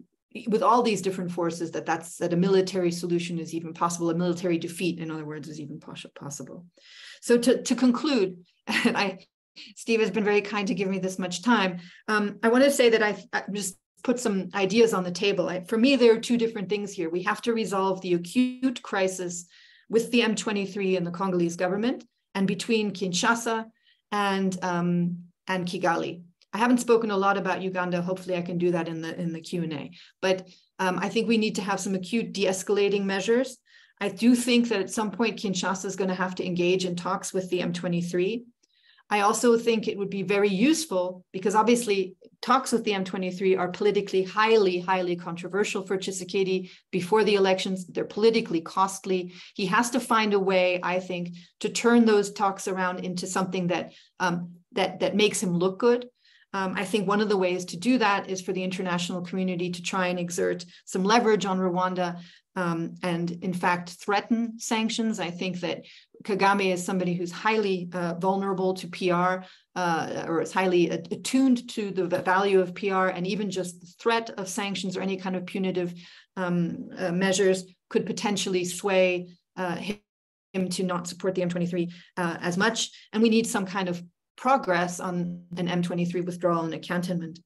[SPEAKER 2] with all these different forces, that a military solution is even possible. A military defeat, in other words, is even possible. So to conclude, and Steve has been very kind to give me this much time. I want to say that I just put some ideas on the table. For me, there are two different things here. We have to resolve the acute crisis with the M23 and the Congolese government, and between Kinshasa and Kigali. I haven't spoken a lot about Uganda. Hopefully I can do that in the Q&A. But I think we need to have some acute de-escalating measures. I do think that at some point Kinshasa is going to have to engage in talks with the M23. I also think it would be very useful, because obviously talks with the M23 are politically highly, highly controversial for Tshisekedi before the elections. They're politically costly. He has to find a way, I think, to turn those talks around into something that makes him look good. I think one of the ways to do that is for the international community to try and exert some leverage on Rwanda and in fact threaten sanctions. I think that Kagame is somebody who's highly vulnerable to PR, or is highly attuned to the value of PR, and even just the threat of sanctions or any kind of punitive measures could potentially sway him to not support the M23 as much. And we need some kind of progress on an M23 withdrawal and a cantonment.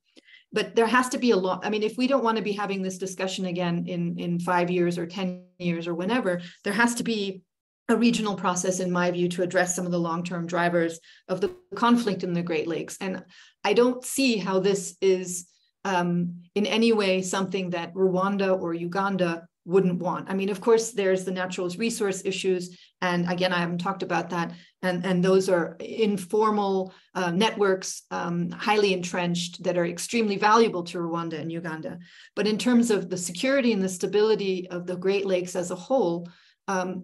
[SPEAKER 2] But there has to be a lot. I mean, if we don't want to be having this discussion again in 5 years or 10 years or whenever, there has to be a regional process, in my view, to address some of the long-term drivers of the conflict in the Great Lakes. And I don't see how this is in any way something that Rwanda or Uganda wouldn't want. I mean, of course, there's the natural resource issues. And again, I haven't talked about that. And those are informal networks, highly entrenched, that are extremely valuable to Rwanda and Uganda. But in terms of the security and the stability of the Great Lakes as a whole,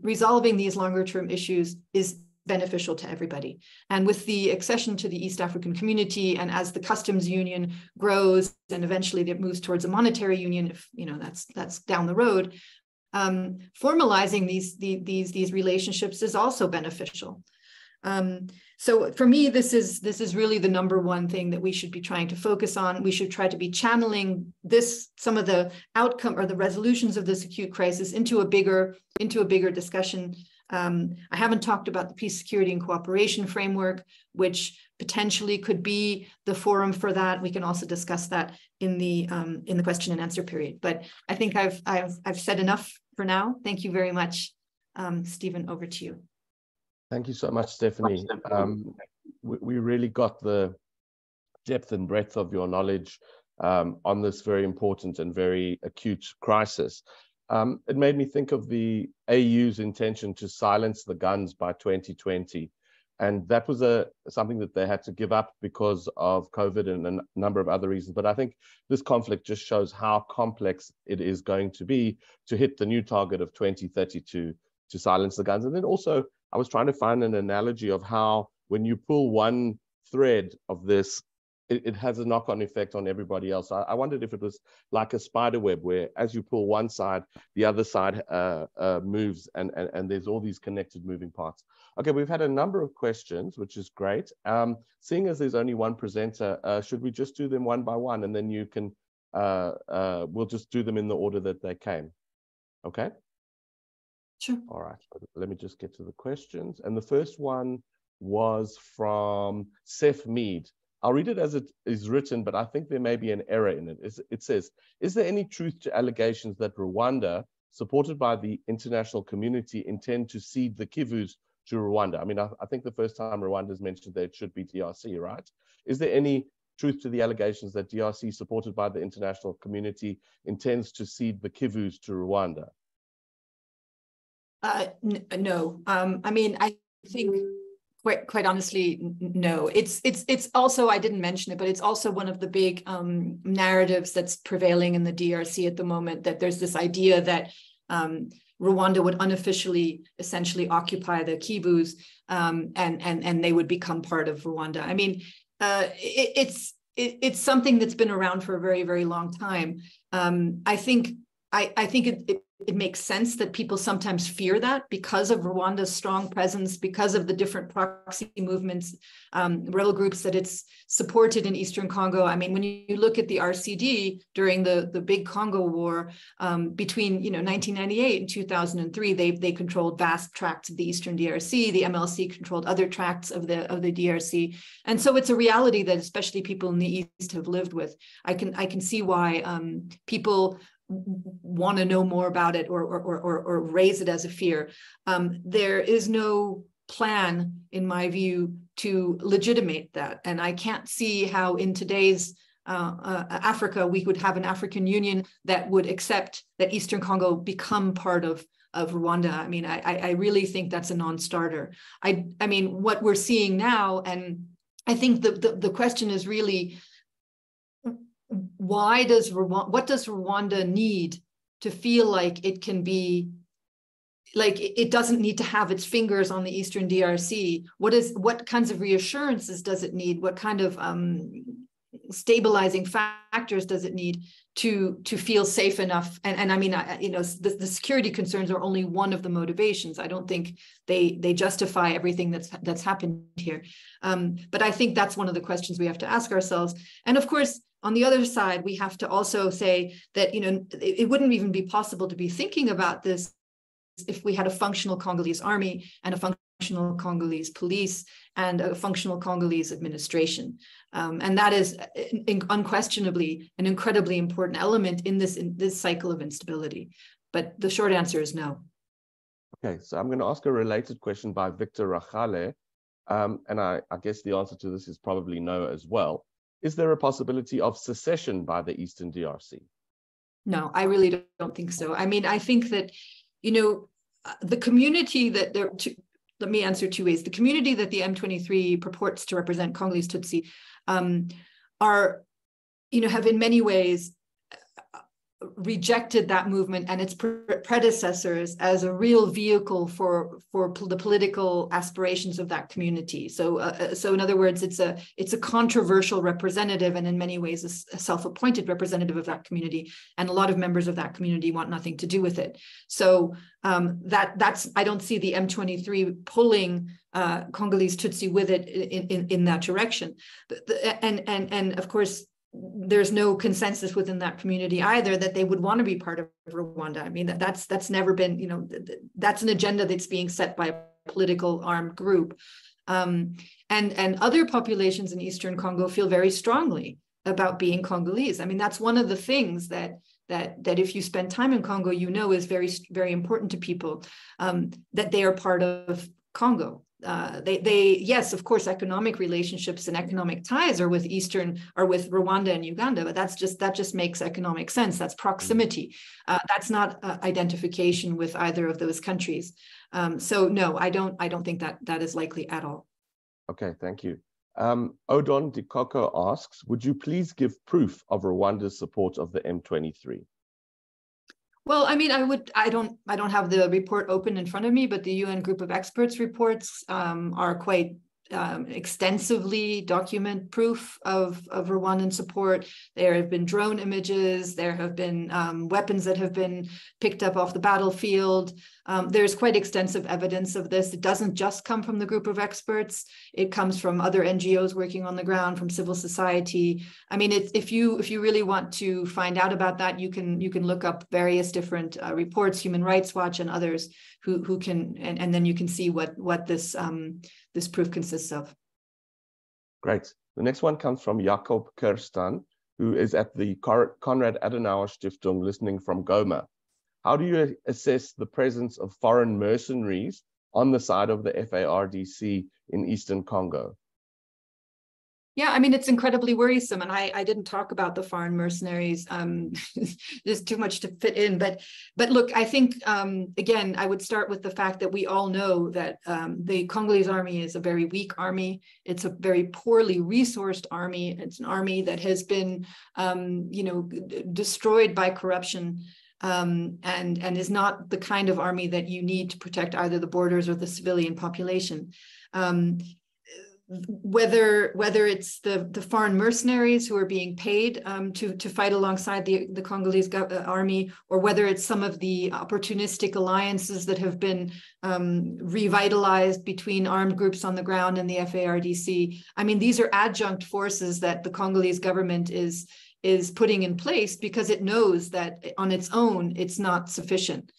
[SPEAKER 2] resolving these longer term issues is beneficial to everybody. And with the accession to the East African Community, and as the customs union grows and eventually it moves towards a monetary union, if that's down the road, formalizing these relationships is also beneficial. So for me, this is really the number one thing that we should be trying to focus on. We should try to be channeling some of the outcome or the resolutions of this acute crisis into a bigger discussion. I haven't talked about the peace, security, and cooperation framework, which potentially could be the forum for that. We can also discuss that in the question and answer period. But I think I've said enough for now. Thank you very much, Stephen. Over to you.
[SPEAKER 1] Thank you so much, Stephanie. We really got the depth and breadth of your knowledge on this very important and very acute crisis. It made me think of the AU's intention to silence the guns by 2020. And that was something that they had to give up because of COVID and a number of other reasons. But I think this conflict just shows how complex it is going to be to hit the new target of 2030 to silence the guns. And then also, I was trying to find an analogy of how when you pull one thread of this, it has a knock-on effect on everybody else. I wondered if it was like a spider web where as you pull one side, the other side moves and there's all these connected moving parts. Okay, we've had a number of questions, which is great. Seeing as there's only one presenter, should we just do them one by one and then you can, we'll just do them in the order that they came. Okay?
[SPEAKER 2] Sure.
[SPEAKER 1] All right, let me just get to the questions. And the first one was from Seth Mead. I'll read it as it is written, but I think there may be an error in it. It says, is there any truth to allegations that Rwanda, supported by the international community, intend to cede the Kivus to Rwanda? I mean, I think the first time Rwanda's mentioned that it should be DRC, right? Is there any truth to the allegations that DRC, supported by the international community, intends to cede the Kivus to Rwanda?
[SPEAKER 2] No. I mean, I think quite honestly, no. It's also, I didn't mention it, but it's also one of the big narratives that's prevailing in the DRC at the moment, that there's this idea that Rwanda would unofficially essentially occupy the Kivus and they would become part of Rwanda. I mean, it's something that's been around for a very, very long time. I think it makes sense that people sometimes fear that because of Rwanda's strong presence, because of the different proxy movements, rebel groups that it's supported in Eastern Congo. I mean, when you look at the RCD during the big Congo War between 1998 and 2003, they controlled vast tracts of the Eastern DRC. The MLC controlled other tracts of the DRC, and so it's a reality that especially people in the East have lived with. I can see why people want to know more about it or raise it as a fear. There is no plan, in my view, to legitimate that. And I can't see how in today's Africa, we would have an African Union that would accept that Eastern Congo become part of Rwanda. I mean, I really think that's a non-starter. I mean, what we're seeing now, and I think the question is really, what does Rwanda need to feel like it can be, like it doesn't need to have its fingers on the Eastern DRC? What kinds of reassurances does it need? What kind of stabilizing factors does it need to feel safe enough? And I mean, the security concerns are only one of the motivations. I don't think they justify everything that's happened here. But I think that's one of the questions we have to ask ourselves. And of course, on the other side, we have to also say that, it wouldn't even be possible to be thinking about this if we had a functional Congolese army and a functional Congolese police and a functional Congolese administration. And that is unquestionably an incredibly important element in this cycle of instability. But the short answer is no.
[SPEAKER 1] Okay, so I'm going to ask a related question by Victor Rachale. And I guess the answer to this is probably no as well. Is there a possibility of secession by the Eastern DRC?
[SPEAKER 2] No, I really don't think so. I mean, I think that, the community that let me answer two ways. The community that the M23 purports to represent, Congolese Tutsi, are, have in many ways rejected that movement and its predecessors as a real vehicle for the political aspirations of that community. So in other words, it's a controversial representative, and in many ways a self-appointed representative of that community, and a lot of members of that community want nothing to do with it. So that's I don't see the M23 pulling Congolese Tutsi with it in that direction, and of course, there's no consensus within that community either that they would want to be part of Rwanda. I mean, that's never been, that's an agenda that's being set by a political armed group. And other populations in Eastern Congo feel very strongly about being Congolese. I mean, that's one of the things that if you spend time in Congo, is very, very important to people, that they are part of Congo. Yes, of course, economic relationships and economic ties are with Rwanda and Uganda, but that just makes economic sense. That's proximity. That's not identification with either of those countries. So no, I don't think that is likely at all.
[SPEAKER 1] Okay, thank you. Odon Dikoko asks, would you please give proof of Rwanda's support of the M23?
[SPEAKER 2] Well, I mean, I don't have the report open in front of me, but the UN Group of Experts reports are quite extensively document proof of Rwandan support. There have been drone images, there have been weapons that have been picked up off the battlefield. There's quite extensive evidence of this. It doesn't just come from the group of experts. It comes from other NGOs working on the ground, from civil society. I mean, if you really want to find out about that, you can look up various different reports, Human Rights Watch and others, who can, and then you can see what this this proof consists of.
[SPEAKER 1] Great. The next one comes from Jakob Kirstan, who is at the Konrad Adenauer Stiftung listening from Goma. How do you assess the presence of foreign mercenaries on the side of the FARDC in Eastern Congo?
[SPEAKER 2] Yeah, I mean, it's incredibly worrisome. And I didn't talk about the foreign mercenaries. There's too much to fit in. But look, I think, again, I would start with the fact that we all know that the Congolese army is a very weak army. It's a very poorly resourced army. It's an army that has been, destroyed by corruption. And is not the kind of army that you need to protect either the borders or the civilian population. Whether it's the foreign mercenaries who are being paid to fight alongside the Congolese army, or whether it's some of the opportunistic alliances that have been revitalized between armed groups on the ground and the FARDC. I mean, these are adjunct forces that the Congolese government is putting in place because it knows that on its own it's not sufficient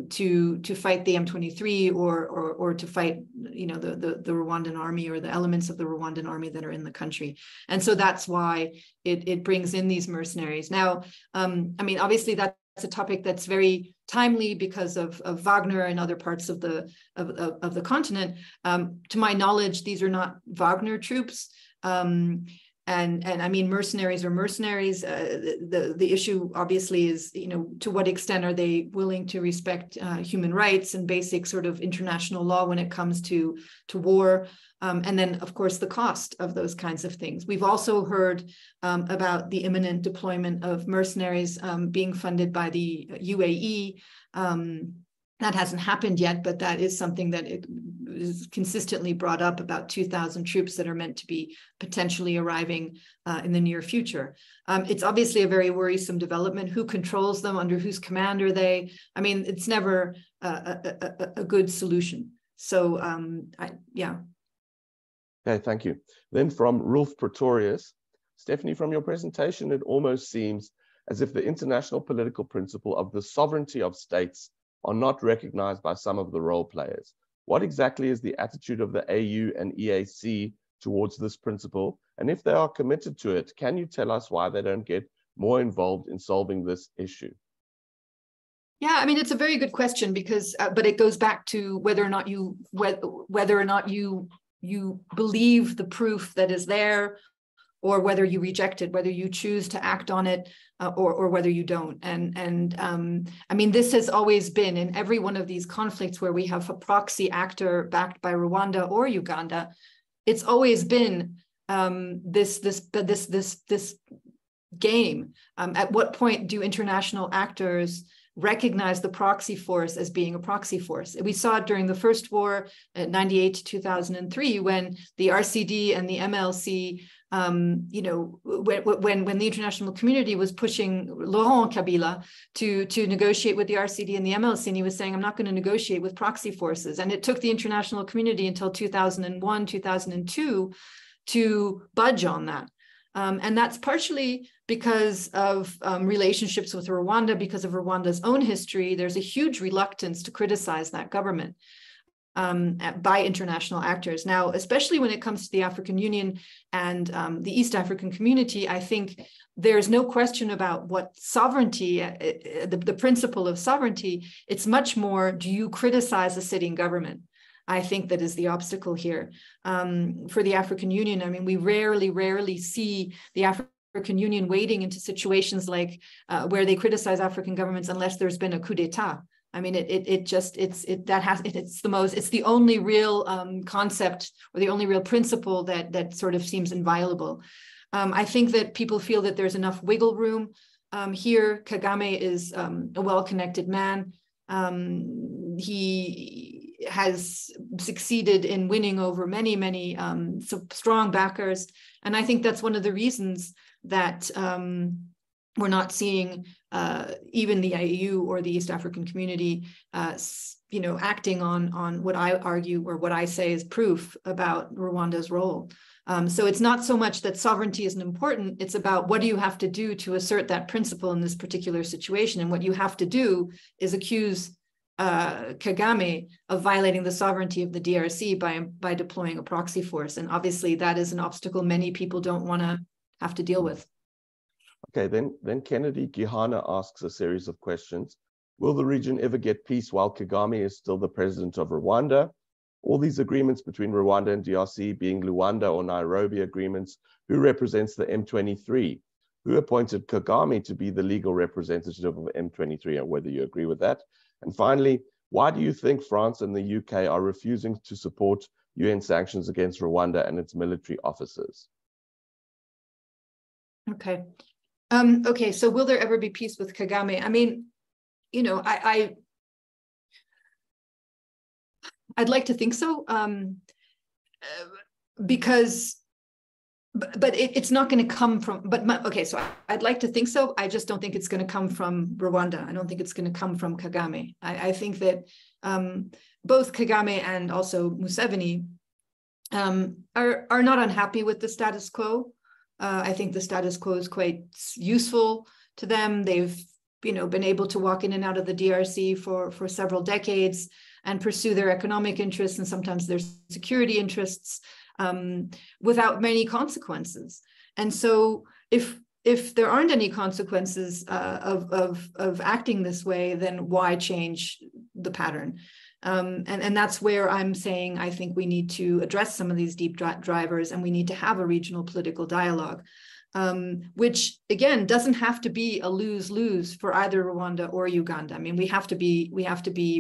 [SPEAKER 2] to fight the M23 or to fight the Rwandan army or the elements of the Rwandan army that are in the country. And so that's why it brings in these mercenaries. Now, I mean, obviously that's a topic that's very timely because of Wagner and other parts of the continent. To my knowledge, these are not Wagner troops. And I mean, mercenaries are mercenaries. The issue obviously is, to what extent are they willing to respect human rights and basic sort of international law when it comes to war? And then, of course, the cost of those kinds of things. We've also heard about the imminent deployment of mercenaries being funded by the UAE. That hasn't happened yet, but that is something that is consistently brought up, about 2,000 troops that are meant to be potentially arriving in the near future. It's obviously a very worrisome development. Who controls them? Under whose command are they? I mean, it's never a good solution. So, yeah.
[SPEAKER 1] Okay, thank you. Then from Rolf Pretorius, Stephanie, from your presentation, it almost seems as if the international political principle of the sovereignty of states are not recognized by some of the role players. What exactly is the attitude of the AU and EAC towards this principle? And if they are committed to it, can you tell us why they don't get more involved in solving this issue?
[SPEAKER 2] Yeah, I mean, it's a very good question because, but it goes back to whether or not you believe the proof that is there, or whether you reject it, whether you choose to act on it, or whether you don't. And I mean, this has always been in every one of these conflicts where we have a proxy actor backed by Rwanda or Uganda. It's always been this game. At what point do international actors recognize the proxy force as being a proxy force? We saw it during the first war, 98 to 2003, when the RCD and the MLC, you know, when the international community was pushing Laurent Kabila to negotiate with the RCD and the MLC, and he was saying, I'm not going to negotiate with proxy forces. And it took the international community until 2001, 2002 to budge on that. And that's partially because of relationships with Rwanda, because of Rwanda's own history. There's a huge reluctance to criticize that government by international actors. Now, especially when it comes to the African Union and the East African community, I think there's no question about what sovereignty, the principle of sovereignty. It's much more, do you criticize a sitting government? I think that is the obstacle here. For the African Union, I mean, we rarely see the African Union wading into situations like where they criticize African governments unless there's been a coup d'etat. I mean, it's the only real concept or the only real principle that sort of seems inviolable. I think that people feel that there's enough wiggle room here. Kagame is a well-connected man. He has succeeded in winning over many strong backers. And I think that's one of the reasons that we're not seeing even the IAU or the East African community, you know, acting on what I argue or what I say is proof about Rwanda's role. So it's not so much that sovereignty isn't important, it's about what do you have to do to assert that principle in this particular situation. And what you have to do is accuse Kagame of violating the sovereignty of the DRC by deploying a proxy force. And obviously that is an obstacle many people don't want to have to deal with.
[SPEAKER 1] Okay, then Kennedy Gihana asks a series of questions. Will the region ever get peace while Kagame is still the president of Rwanda? All these agreements between Rwanda and DRC being Luanda or Nairobi agreements, who represents the M23? Who appointed Kagame to be the legal representative of M23, and whether you agree with that? And finally, why do you think France and the UK are refusing to support UN sanctions against Rwanda and its military officers?
[SPEAKER 2] Okay. Okay, so will there ever be peace with Kagame? I mean, you know, I'd like to think so, because, but it's not going to come from, okay, so I'd like to think so. I just don't think it's going to come from Rwanda. I don't think it's going to come from Kagame. I think that both Kagame and also Museveni are not unhappy with the status quo. I think the status quo is quite useful to them. They've, you know, been able to walk in and out of the DRC for several decades and pursue their economic interests and sometimes their security interests without many consequences. And so if there aren't any consequences of acting this way, then why change the pattern? And that's where I'm saying I think we need to address some of these deep drivers, and we need to have a regional political dialogue, which again doesn't have to be a lose-lose for either Rwanda or Uganda. I mean, we have to be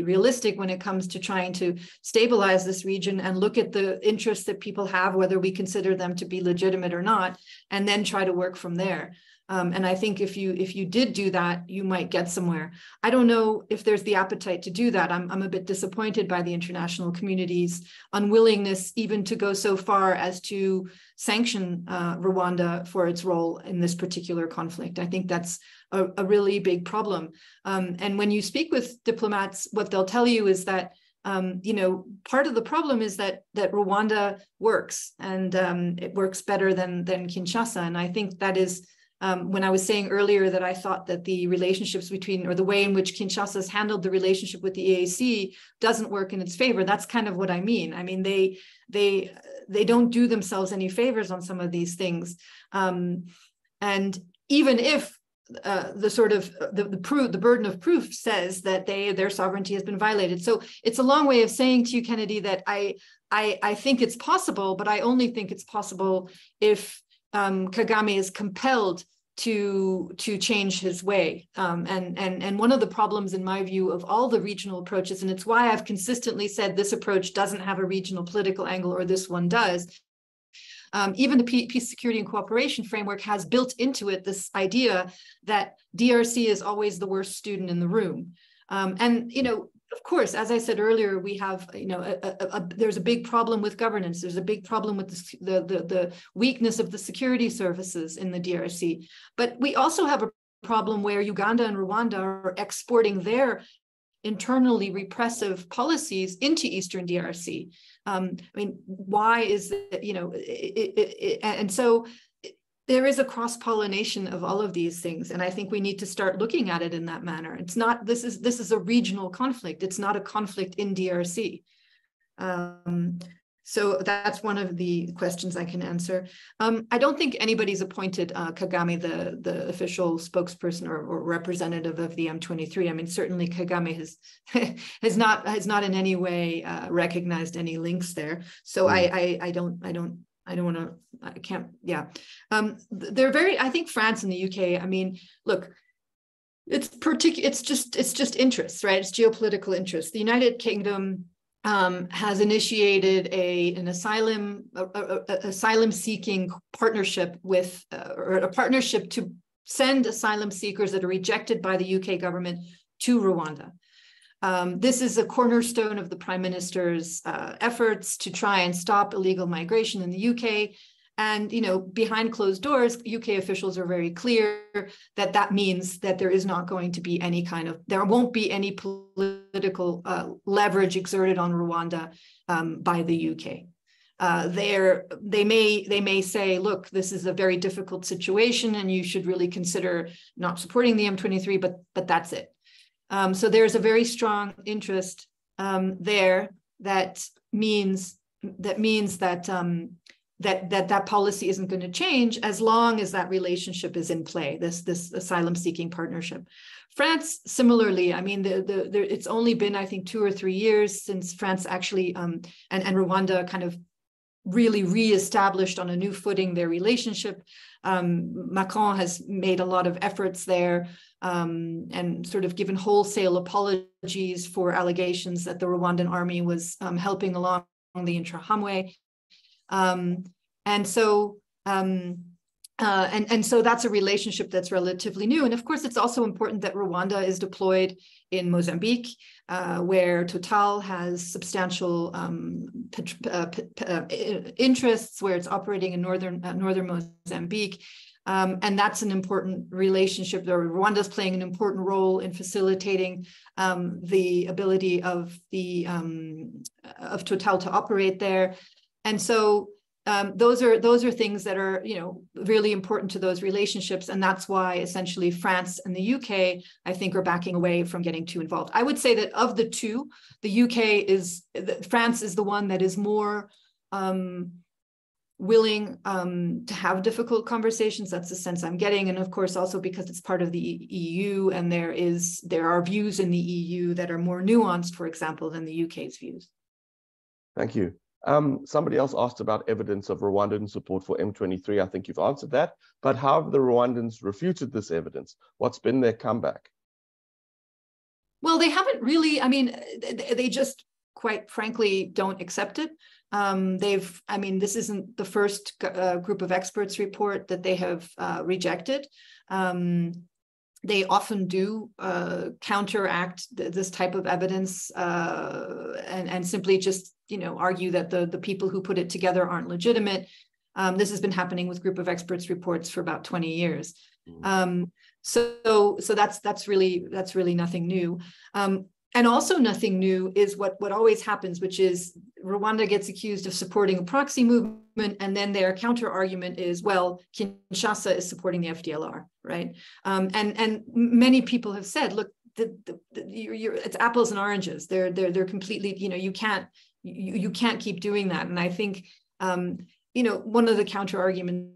[SPEAKER 2] realistic when it comes to trying to stabilize this region and look at the interests that people have, whether we consider them to be legitimate or not, and then try to work from there. And I think if you did do that, you might get somewhere. I don't know if there's the appetite to do that. I'm a bit disappointed by the international community's unwillingness even to go so far as to sanction Rwanda for its role in this particular conflict. I think that's a really big problem. And when you speak with diplomats, what they'll tell you is that you know, part of the problem is that Rwanda works, and it works better than Kinshasa. And I think that is when I was saying earlier that I thought that the relationships between, or the way in which Kinshasa has handled the relationship with the EAC doesn't work in its favor. That's kind of what I mean. I mean, they don't do themselves any favors on some of these things. And even if the burden of proof says that their sovereignty has been violated. So it's a long way of saying to you, Kennedy, that I think it's possible, but I only think it's possible if Kagame is compelled to change his way. And one of the problems, in my view, of all the regional approaches, and it's why I've consistently said this approach doesn't have a regional political angle or this one does. Even the peace, security, and cooperation framework has built into it this idea that DRC is always the worst student in the room. And, you know, of course, as I said earlier, we have, you know, there's a big problem with governance. There's a big problem with the weakness of the security services in the DRC. But we also have a problem where Uganda and Rwanda are exporting their internally repressive policies into Eastern DRC. I mean, why is that, you know, and so there is a cross-pollination of all of these things. And I think we need to start looking at it in that manner. It's not, this is a regional conflict. It's not a conflict in DRC. So that's one of the questions I can answer. I don't think anybody's appointed Kagame the official spokesperson or representative of the M23. I mean, certainly Kagame has not in any way recognized any links there. So I can't, yeah. They're very, I think France and the UK, I mean, look, it's just interests, right? It's geopolitical interests. The United Kingdom has initiated an asylum seeking partnership with, or a partnership to send asylum seekers that are rejected by the UK government to Rwanda. This is a cornerstone of the Prime Minister's efforts to try and stop illegal migration in the UK. And, you know, behind closed doors, UK officials are very clear that that means that there is not going to be any kind of, there won't be any political leverage exerted on Rwanda by the UK. They may say, look, this is a very difficult situation and you should really consider not supporting the M23, but that's it. So there's a very strong interest there that means that policy isn't going to change as long as that relationship is in play, this asylum seeking partnership. France, similarly, I mean, it's only been, I think, 2 or 3 years since France actually, and Rwanda kind of really reestablished on a new footing their relationship. Macron has made a lot of efforts there and sort of given wholesale apologies for allegations that the Rwandan army was helping along the Interahamwe. And so that's a relationship that's relatively new. And of course, it's also important that Rwanda is deployed in Mozambique, where Total has substantial interests, where it's operating in northern Mozambique. And that's an important relationship. Rwanda is playing an important role in facilitating the ability of Total to operate there. And so those are things that are, you know, really important to those relationships. And that's why essentially France and the UK, I think, are backing away from getting too involved. I would say that of the two, France is the one that is more willing to have difficult conversations. That's the sense I'm getting. And of course, also because it's part of the EU and there are views in the EU that are more nuanced, for example, than the UK's views.
[SPEAKER 1] Thank you. Somebody else asked about evidence of Rwandan support for M23. I think you've answered that, but how have the Rwandans refuted this evidence? What's been their comeback?
[SPEAKER 2] Well, they haven't really, I mean, they just quite frankly don't accept it. This isn't the first group of experts report that they have rejected. They often do counteract this type of evidence and simply just, you know, argue that the people who put it together aren't legitimate. This has been happening with group of experts reports for about 20 years. So that's really nothing new. And also nothing new is what always happens, which is Rwanda gets accused of supporting a proxy movement, and then their counter argument is, well, Kinshasa is supporting the FDLR, right? And many people have said, look, it's apples and oranges. They're completely, you know, you can't keep doing that. And I think, you know, one of the counter arguments,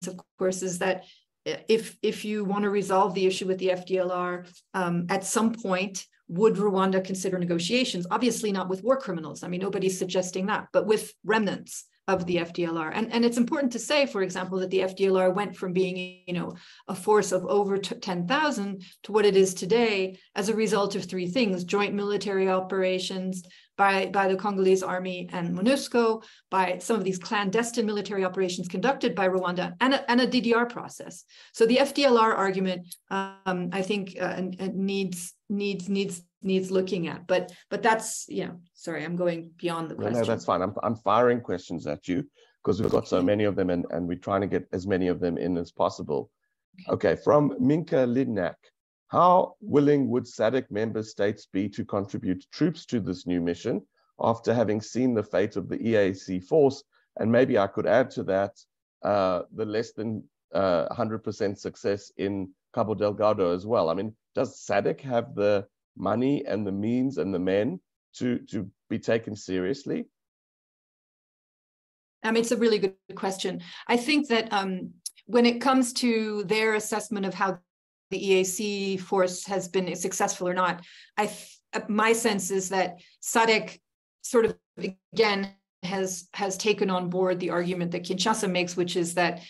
[SPEAKER 2] of course, is that if you want to resolve the issue with the FDLR, at some point, would Rwanda consider negotiations? Obviously not with war criminals. I mean, nobody's suggesting that, but with remnants, of the FDLR. And it's important to say, for example, that the FDLR went from being, a force of over 10,000 to what it is today as a result of three things: joint military operations by the Congolese army and MONUSCO, by some of these clandestine military operations conducted by Rwanda, and a DDR process. So the FDLR argument, I think, needs looking at, but that's, sorry, I'm going beyond the question.
[SPEAKER 1] No, that's fine. I'm firing questions at you because we've got so many of them, and we're trying to get as many of them in as possible. Okay, from Minka Lidnak. How willing would SADC member states be to contribute troops to this new mission after having seen the fate of the EAC force? And maybe I could add to that the less than 100% success in Cabo Delgado as well. I mean, does SADC have the money and the means and the men to be taken seriously?
[SPEAKER 2] It's a really good question. I think that when it comes to their assessment of how the EAC force has been successful or not, my sense is that SADC sort of, again, has taken on board the argument that Kinshasa makes, which is that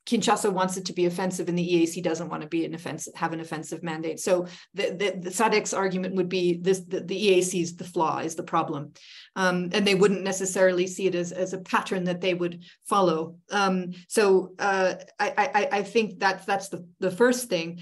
[SPEAKER 2] Kinshasa wants it to be offensive and the EAC doesn't want to have an offensive mandate. So the SADC's argument would be the EAC is the flaw, is the problem. And they wouldn't necessarily see it as a pattern that they would follow. So I think that's the first thing.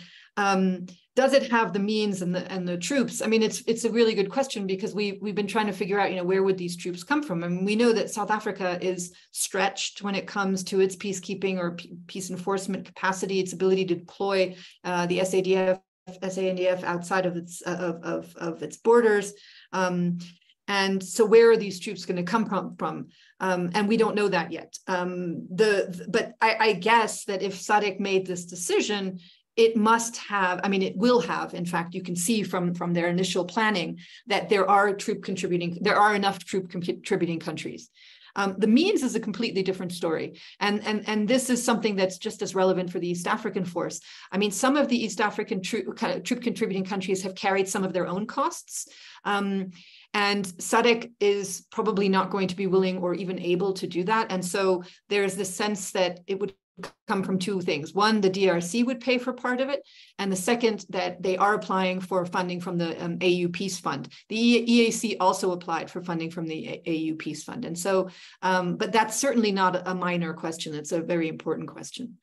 [SPEAKER 2] Does it have the means and the troops? I mean, it's a really good question, because we've been trying to figure out, where would these troops come from? I mean, we know that South Africa is stretched when it comes to its peacekeeping or peace enforcement capacity, its ability to deploy the SANDF outside of its borders. And so where are these troops going to come from? And we don't know that yet. But I guess that if SADC made this decision, it must have, it will have, in fact, you can see from their initial planning that there are enough troop contributing countries. The means is a completely different story. And this is something that's just as relevant for the East African force. Some of the East African troop contributing countries have carried some of their own costs. And SADC is probably not going to be willing or even able to do that. And so there's the sense that it would come from two things. One, the DRC would pay for part of it. And the second, that they are applying for funding from the AU Peace Fund. The EAC also applied for funding from the AU Peace Fund. And so, but that's certainly not a minor question. It's a very important question.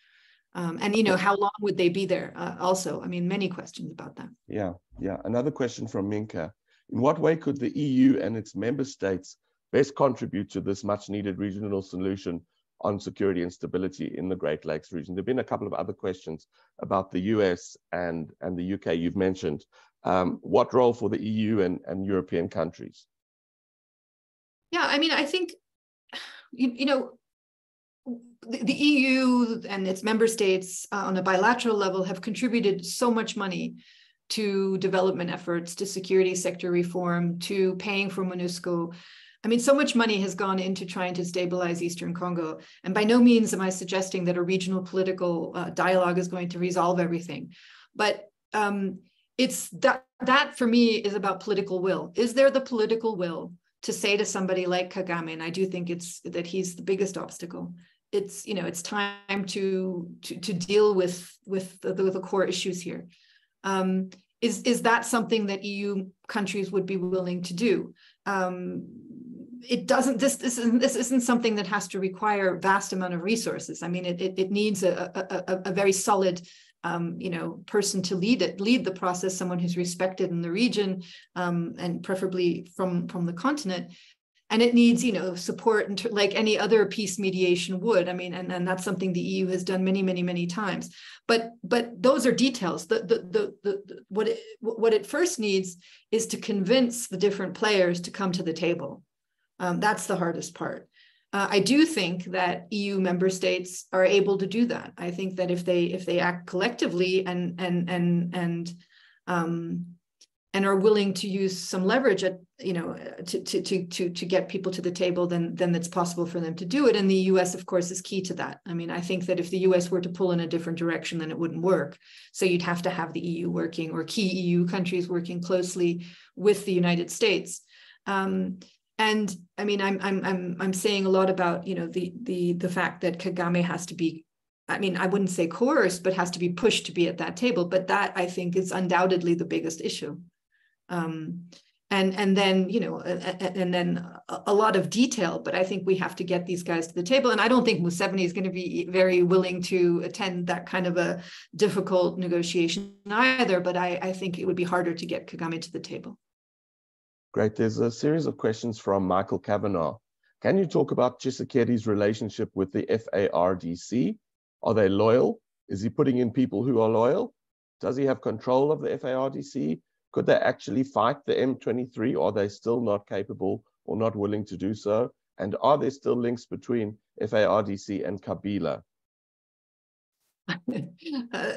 [SPEAKER 2] And, how long would they be there? Also, many questions about that.
[SPEAKER 1] Yeah. Another question from Minka. In what way could the EU and its member states best contribute to this much needed regional solution on security and stability in the Great Lakes region? There have been a couple of other questions about the US and the UK you've mentioned. What role for the EU and European countries?
[SPEAKER 2] Yeah, I think, the EU and its member states on a bilateral level have contributed so much money to development efforts, to security sector reform, to paying for MONUSCO. So much money has gone into trying to stabilize Eastern Congo. And by no means am I suggesting that a regional political dialogue is going to resolve everything. But it's that for me is about political will. Is there the political will to say to somebody like Kagame, and I do think that he's the biggest obstacle, it's time to deal with the core issues here. Is that something that EU countries would be willing to do? It doesn't. This isn't something that has to require vast amount of resources. It needs a very solid, person to lead the process, someone who's respected in the region, and preferably from the continent. And it needs, support like any other peace mediation would. And that's something the EU has done many, many, many times. But those are details. What it first needs is to convince the different players to come to the table. That's the hardest part. I do think that EU member states are able to do that. I think that if they act collectively and are willing to use some leverage to get people to the table, then it's possible for them to do it. And the US, of course, is key to that. I think that if the US were to pull in a different direction, then it wouldn't work. So you'd have to have the EU working, or key EU countries working closely with the United States. And I mean, I'm saying a lot about, you know, the fact that Kagame has to be, I mean, I wouldn't say coerced, but has to be pushed to be at that table. But that, I think, is undoubtedly the biggest issue. And then, you know, and then a lot of detail, but I think we have to get these guys to the table. And I don't think Museveni is going to be very willing to attend that kind of a difficult negotiation either, but I think it would be harder to get Kagame to the table.
[SPEAKER 1] Great. There's a series of questions from Michael Kavanagh. Can you talk about Tshisekedi's relationship with the FARDC? Are they loyal? Is he putting in people who are loyal? Does he have control of the FARDC? Could they actually fight the M23? Or are they still not capable or not willing to do so? And are there still links between FARDC and Kabila?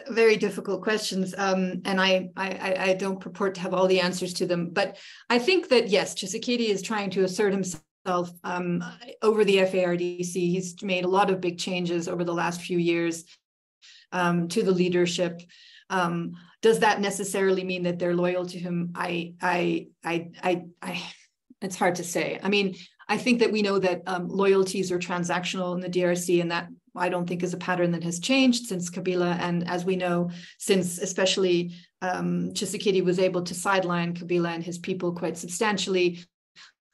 [SPEAKER 2] Very difficult questions, and I don't purport to have all the answers to them. But I think that, yes, Tshisekedi is trying to assert himself over the FARDC. He's made a lot of big changes over the last few years to the leadership. Does that necessarily mean that they're loyal to him? It's hard to say. I mean, I think that we know that loyalties are transactional in the DRC, and that I don't think is a pattern that has changed since Kabila. And as we know, since especially Tshisekedi was able to sideline Kabila and his people quite substantially,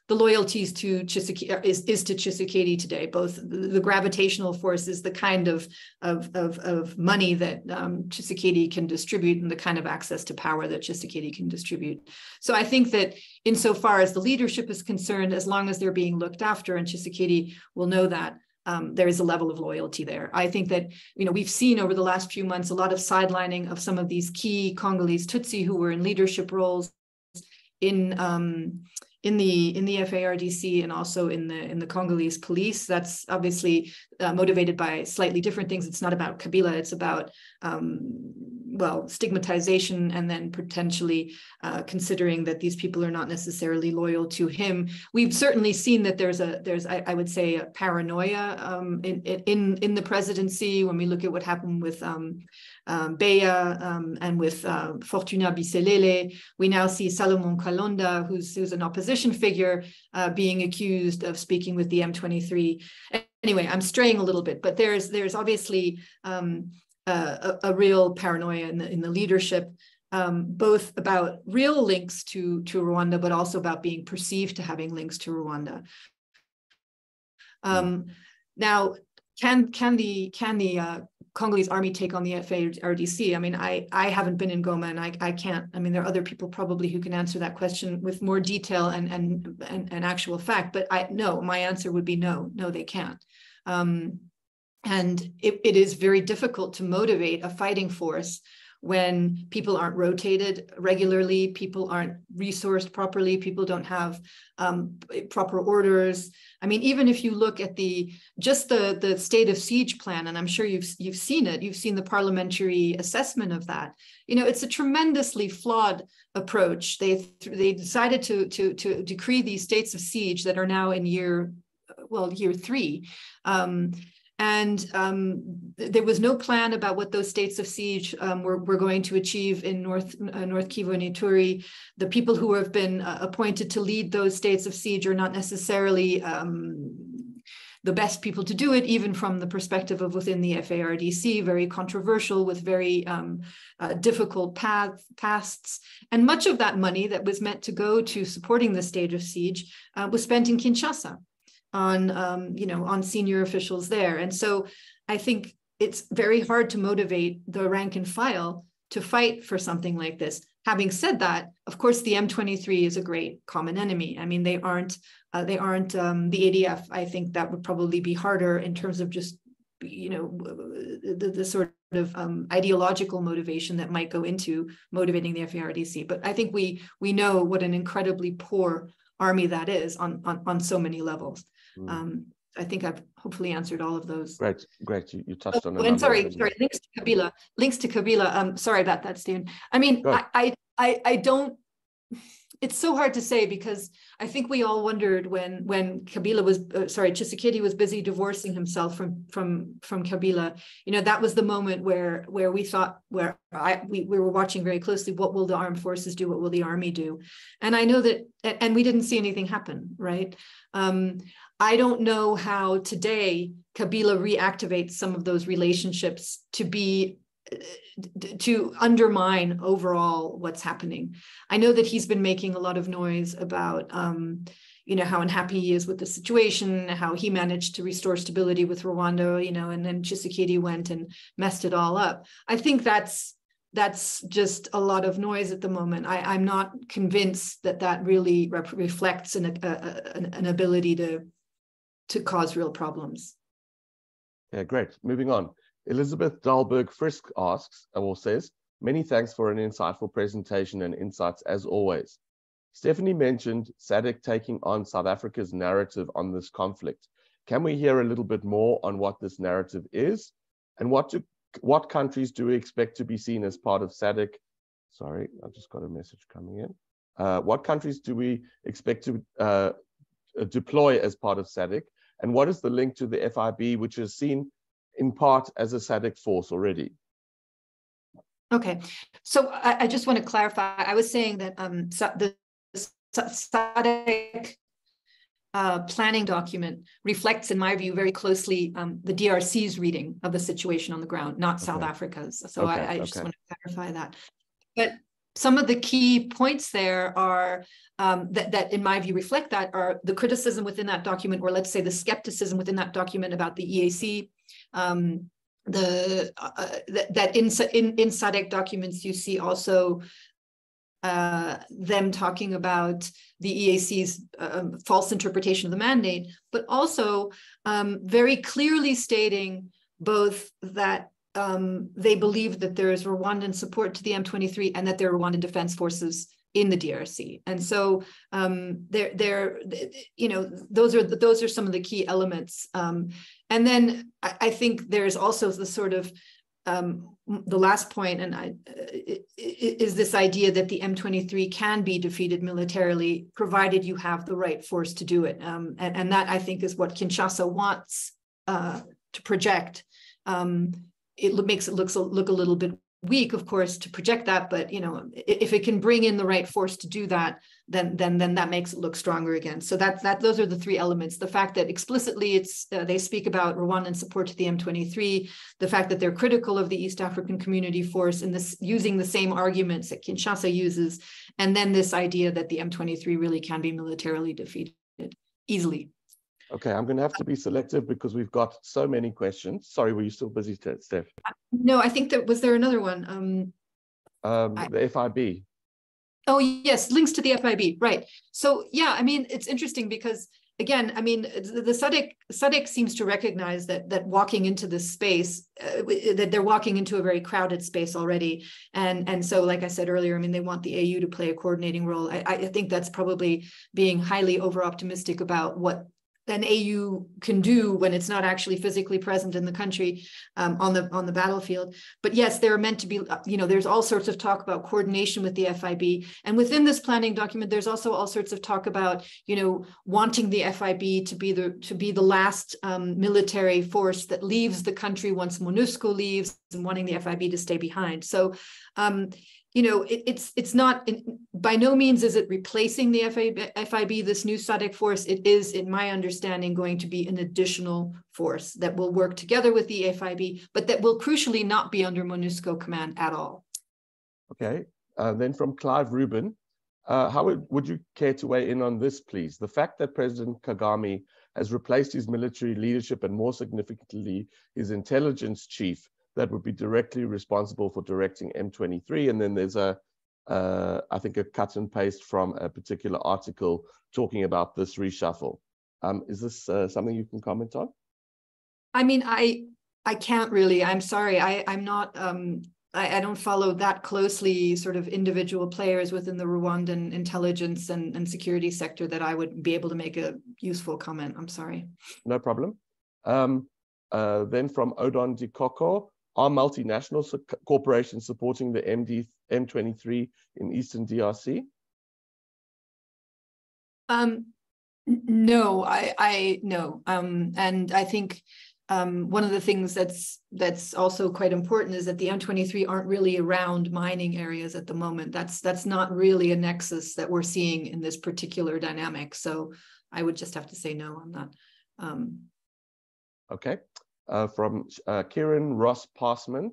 [SPEAKER 2] the loyalties to Tshisekedi is to Tshisekedi today. Both the gravitational force is the kind of money that Tshisekedi can distribute and the kind of access to power that Tshisekedi can distribute. So I think that insofar as the leadership is concerned, as long as they're being looked after, and Tshisekedi will know that, there is a level of loyalty there. I think that, you know, we've seen over the last few months a lot of sidelining of some of these key Congolese Tutsi who were in leadership roles in the FARDC and also in the Congolese police. That's obviously motivated by slightly different things. It's not about Kabila. It's about well, stigmatization, and then potentially considering that these people are not necessarily loyal to him. We've certainly seen that there's I would say a paranoia in the presidency when we look at what happened with Beya and with Fortuna Biselele. We now see Salomon Kalonda, who's an opposition figure, being accused of speaking with the M23. Anyway, I'm straying a little bit, but there's obviously a real paranoia in the leadership, both about real links to Rwanda, but also about being perceived to having links to Rwanda. Now, can the Congolese army take on the FARDC? I mean, I haven't been in Goma, and I can't. I mean, there are other people probably who can answer that question with more detail and actual fact. But no, my answer would be no, they can't. And it is very difficult to motivate a fighting force when people aren't rotated regularly, people aren't resourced properly, people don't have proper orders. I mean, even if you look at just the state of siege plan, and I'm sure you've seen it, you've seen the parliamentary assessment of that. You know, it's a tremendously flawed approach. They decided to decree these states of siege that are now in year 3. And there was no plan about what those states of siege were going to achieve in North Kivu and Ituri. The people who have been appointed to lead those states of siege are not necessarily the best people to do it, even from the perspective of within the FARDC, very controversial with very difficult pasts. And much of that money that was meant to go to supporting the state of siege was spent in Kinshasa on senior officials there. And so I think it's very hard to motivate the rank and file to fight for something like this. Having said that, of course, the M23 is a great common enemy. I mean, they aren't the ADF. I think that would probably be harder in terms of just, the sort of ideological motivation that might go into motivating the FARDC. But I think we know what an incredibly poor army that is on so many levels. I think I've hopefully answered all of those.
[SPEAKER 1] Great. You touched on.
[SPEAKER 2] And sorry, links to Kabila. Sorry about that, Stephen. I mean, I don't. It's so hard to say, because I think we all wondered when Kabila was Tshisekedi was busy divorcing himself from Kabila. You know, that was the moment where we thought, we were watching very closely, what will the armed forces do? What will the army do? And I know that, and we didn't see anything happen, right? I don't know how today Kabila reactivates some of those relationships to undermine overall what's happening. I know that he's been making a lot of noise about, you know, how unhappy he is with the situation, how he managed to restore stability with Rwanda, you know, and then Tshisekedi went and messed it all up. I think that's just a lot of noise at the moment. I'm not convinced that really reflects an ability to cause real problems.
[SPEAKER 1] Yeah, great. Moving on. Elizabeth Dahlberg-Frisk asks, or says, many thanks for an insightful presentation and insights as always. Stephanie mentioned SADC taking on South Africa's narrative on this conflict. Can we hear a little bit more on what this narrative is? And what countries do we expect to be seen as part of SADC? Sorry, I just got a message coming in. What countries do we expect to deploy as part of SADC? And what is the link to the FIB, which is seen in part as a SADC force already?
[SPEAKER 2] Okay, so I just want to clarify. I was saying that the SADC planning document reflects, in my view, very closely the DRC's reading of the situation on the ground, not South Africa's. So I just want to clarify that. But some of the key points there are that, in my view, reflect that are the criticism within that document, or let's say the skepticism within that document about the EAC. That in SADC documents you see also them talking about the EAC's false interpretation of the mandate, but also very clearly stating both that they believe that there is Rwandan support to the M23 and that there are Rwandan defense forces in the DRC. And so you know, those are some of the key elements. And then I think there's also the sort of the last point, and is this idea that the M23 can be defeated militarily, provided you have the right force to do it. And that, I think, is what Kinshasa wants to project. It makes it look a little bit weak, of course, to project that, but you know, if it can bring in the right force to do that, then that makes it look stronger again. So those are the three elements: the fact that explicitly they speak about Rwandan support to the M23, the fact that they're critical of the East African Community Force and this using the same arguments that Kinshasa uses, and then this idea that the M23 really can be militarily defeated easily.
[SPEAKER 1] Okay, I'm going to have to be selective because we've got so many questions. Sorry, were you still busy, Steph?
[SPEAKER 2] No, I think was there another one?
[SPEAKER 1] The FIB.
[SPEAKER 2] Oh, yes, links to the FIB, right. So, yeah, I mean, it's interesting because, again, I mean, the SADC seems to recognize that walking into this space, that they're walking into a very crowded space already. And so, like I said earlier, I mean, they want the AU to play a coordinating role. I think that's probably being highly over-optimistic about what an AU can do when it's not actually physically present in the country on the battlefield. But yes, there are meant to be, you know, there's all sorts of talk about coordination with the FIB. And within this planning document, there's also all sorts of talk about, you know, wanting the FIB to be the last military force that leaves the country once MONUSCO leaves, and wanting the FIB to stay behind. So, you know, it's not, by no means is it replacing the FIB, this new SADC force. It is, in my understanding, going to be an additional force that will work together with the FIB, but that will crucially not be under MONUSCO command at all.
[SPEAKER 1] Okay, then from Clive Rubin, how would you care to weigh in on this, please? The fact that President Kagame has replaced his military leadership and, more significantly, his intelligence chief that would be directly responsible for directing M23. And then there's I think a cut and paste from a particular article talking about this reshuffle. Is this something you can comment on?
[SPEAKER 2] I mean, I can't really, I'm sorry. I'm not, I don't follow that closely sort of individual players within the Rwandan intelligence and security sector that I would be able to make a useful comment. I'm sorry.
[SPEAKER 1] No problem. Then from Odon Dikoko, are multinational corporations supporting the M23 in Eastern DRC?
[SPEAKER 2] No, I no. And I think one of the things that's also quite important is that the M23 aren't really around mining areas at the moment. That's not really a nexus that we're seeing in this particular dynamic. So I would just have to say no on that.
[SPEAKER 1] Okay. From Kieran Ross Passman,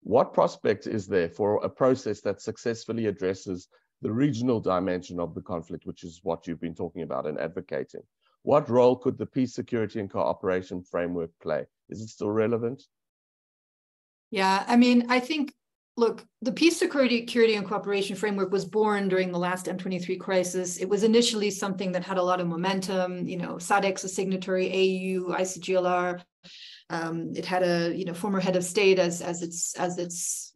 [SPEAKER 1] what prospect is there for a process that successfully addresses the regional dimension of the conflict, which is what you've been talking about and advocating? What role could the peace, security, and cooperation framework play? Is it still relevant?
[SPEAKER 2] Yeah, I mean, I think, look, the peace, security, and cooperation framework was born during the last M23 crisis. It was initially something that had a lot of momentum. You know, SADC's a signatory, AU, ICGLR. It had a former head of state as its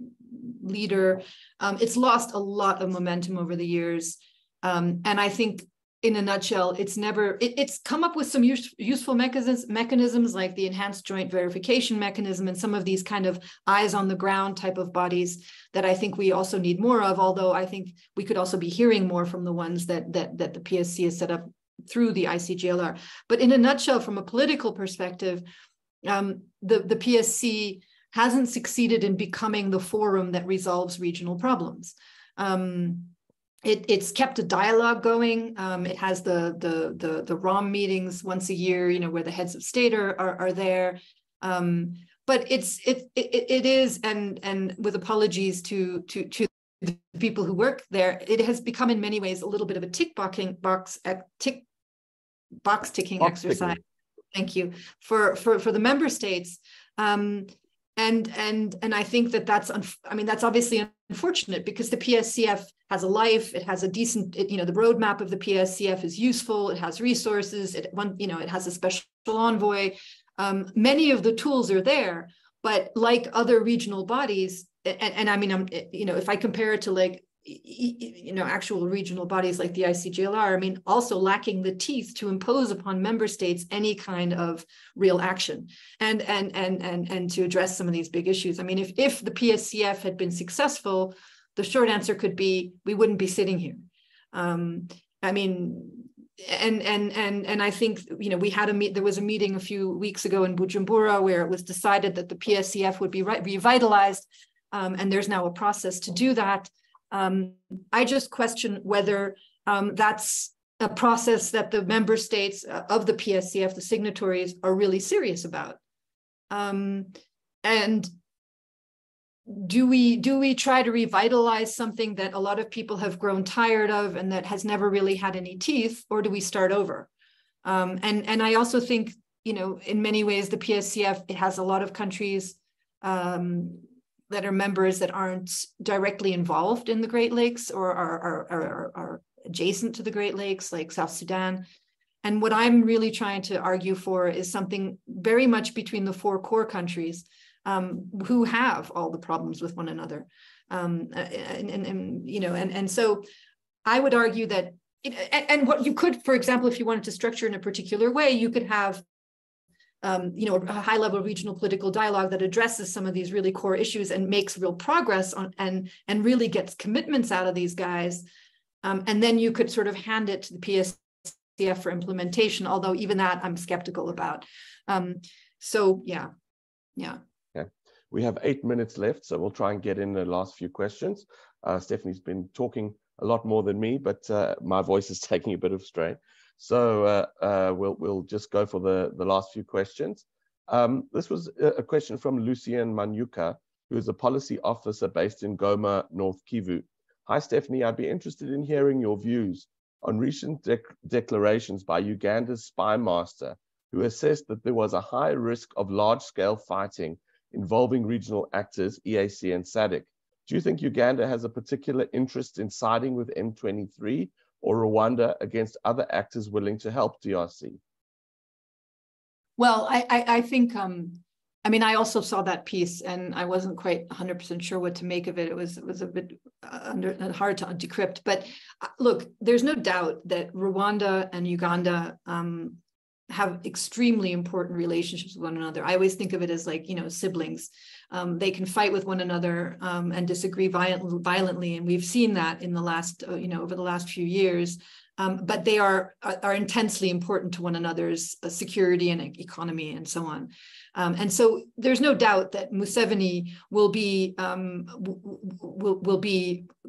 [SPEAKER 2] leader. It's lost a lot of momentum over the years, and I think, in a nutshell, it's come up with some useful mechanisms like the enhanced joint verification mechanism and some of these kind of eyes on the ground type of bodies that I think we also need more of, although I think we could also be hearing more from the ones that the PSC has set up through the ICGLR. But in a nutshell, from a political perspective, the PSC hasn't succeeded in becoming the forum that resolves regional problems. It's kept a dialogue going. It has the ROM meetings once a year, where the heads of state are there. But it is, and with apologies to the people who work there, it has become in many ways a little bit of a box ticking exercise. Thank you for the member states. And I think that's obviously unfortunate, because the PSCF has a life. It has a decent, the roadmap of the PSCF is useful. It has resources. It has a special envoy. Many of the tools are there, but like other regional bodies, and I mean, if I compare it to like, actual regional bodies like the ICGLR, also lacking the teeth to impose upon member states any kind of real action and to address some of these big issues. I mean, if the PSCF had been successful, the short answer could be we wouldn't be sitting here. And I think there was a meeting a few weeks ago in Bujumbura where it was decided that the PSCF would be revitalized, and there's now a process to do that. I just question whether that's a process that the member states of the PSCF, the signatories, are really serious about. And do we try to revitalize something that a lot of people have grown tired of and that has never really had any teeth, or do we start over? And I also think, in many ways, the PSCF, it has a lot of countries that are members that aren't directly involved in the Great Lakes or are adjacent to the Great Lakes, like South Sudan. And what I'm really trying to argue for is something very much between the four core countries who have all the problems with one another. And so I would argue that, and what you could, for example, if you wanted to structure in a particular way, you could have a high-level regional political dialogue that addresses some of these really core issues and makes real progress on and really gets commitments out of these guys. And then you could sort of hand it to the PSCF for implementation, although even that I'm skeptical about. So yeah.
[SPEAKER 1] Okay. We have 8 minutes left, so we'll try and get in the last few questions. Stephanie's been talking a lot more than me, but my voice is taking a bit of strain. So we'll just go for the last few questions. This was a question from Lucien Manyuka, who is a policy officer based in Goma, North Kivu. Hi, Stephanie. I'd be interested in hearing your views on recent declarations by Uganda's spy master, who assessed that there was a high risk of large-scale fighting involving regional actors, EAC and SADC. Do you think Uganda has a particular interest in siding with M23 or Rwanda against other actors willing to help DRC?
[SPEAKER 2] Well, I think, I also saw that piece and I wasn't quite 100% sure what to make of it. It was a bit hard to decrypt. But look, there's no doubt that Rwanda and Uganda have extremely important relationships with one another. I always think of it as like, siblings. They can fight with one another and disagree violently. And we've seen that in the last, over the last few years. but they are intensely important to one another's security and economy and so on. And so there's no doubt that Museveni will be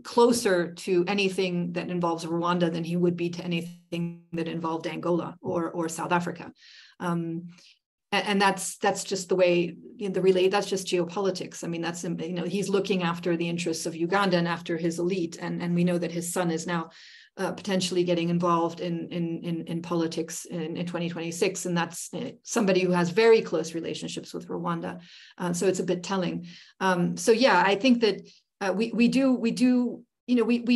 [SPEAKER 2] closer to anything that involves Rwanda than he would be to anything that involved Angola or South Africa. And that's just the way that's just geopolitics. I mean, that's, he's looking after the interests of Uganda and after his elite. And we know that his son is now potentially getting involved in politics in 2026. And that's somebody who has very close relationships with Rwanda. So it's a bit telling. So yeah, I think that we've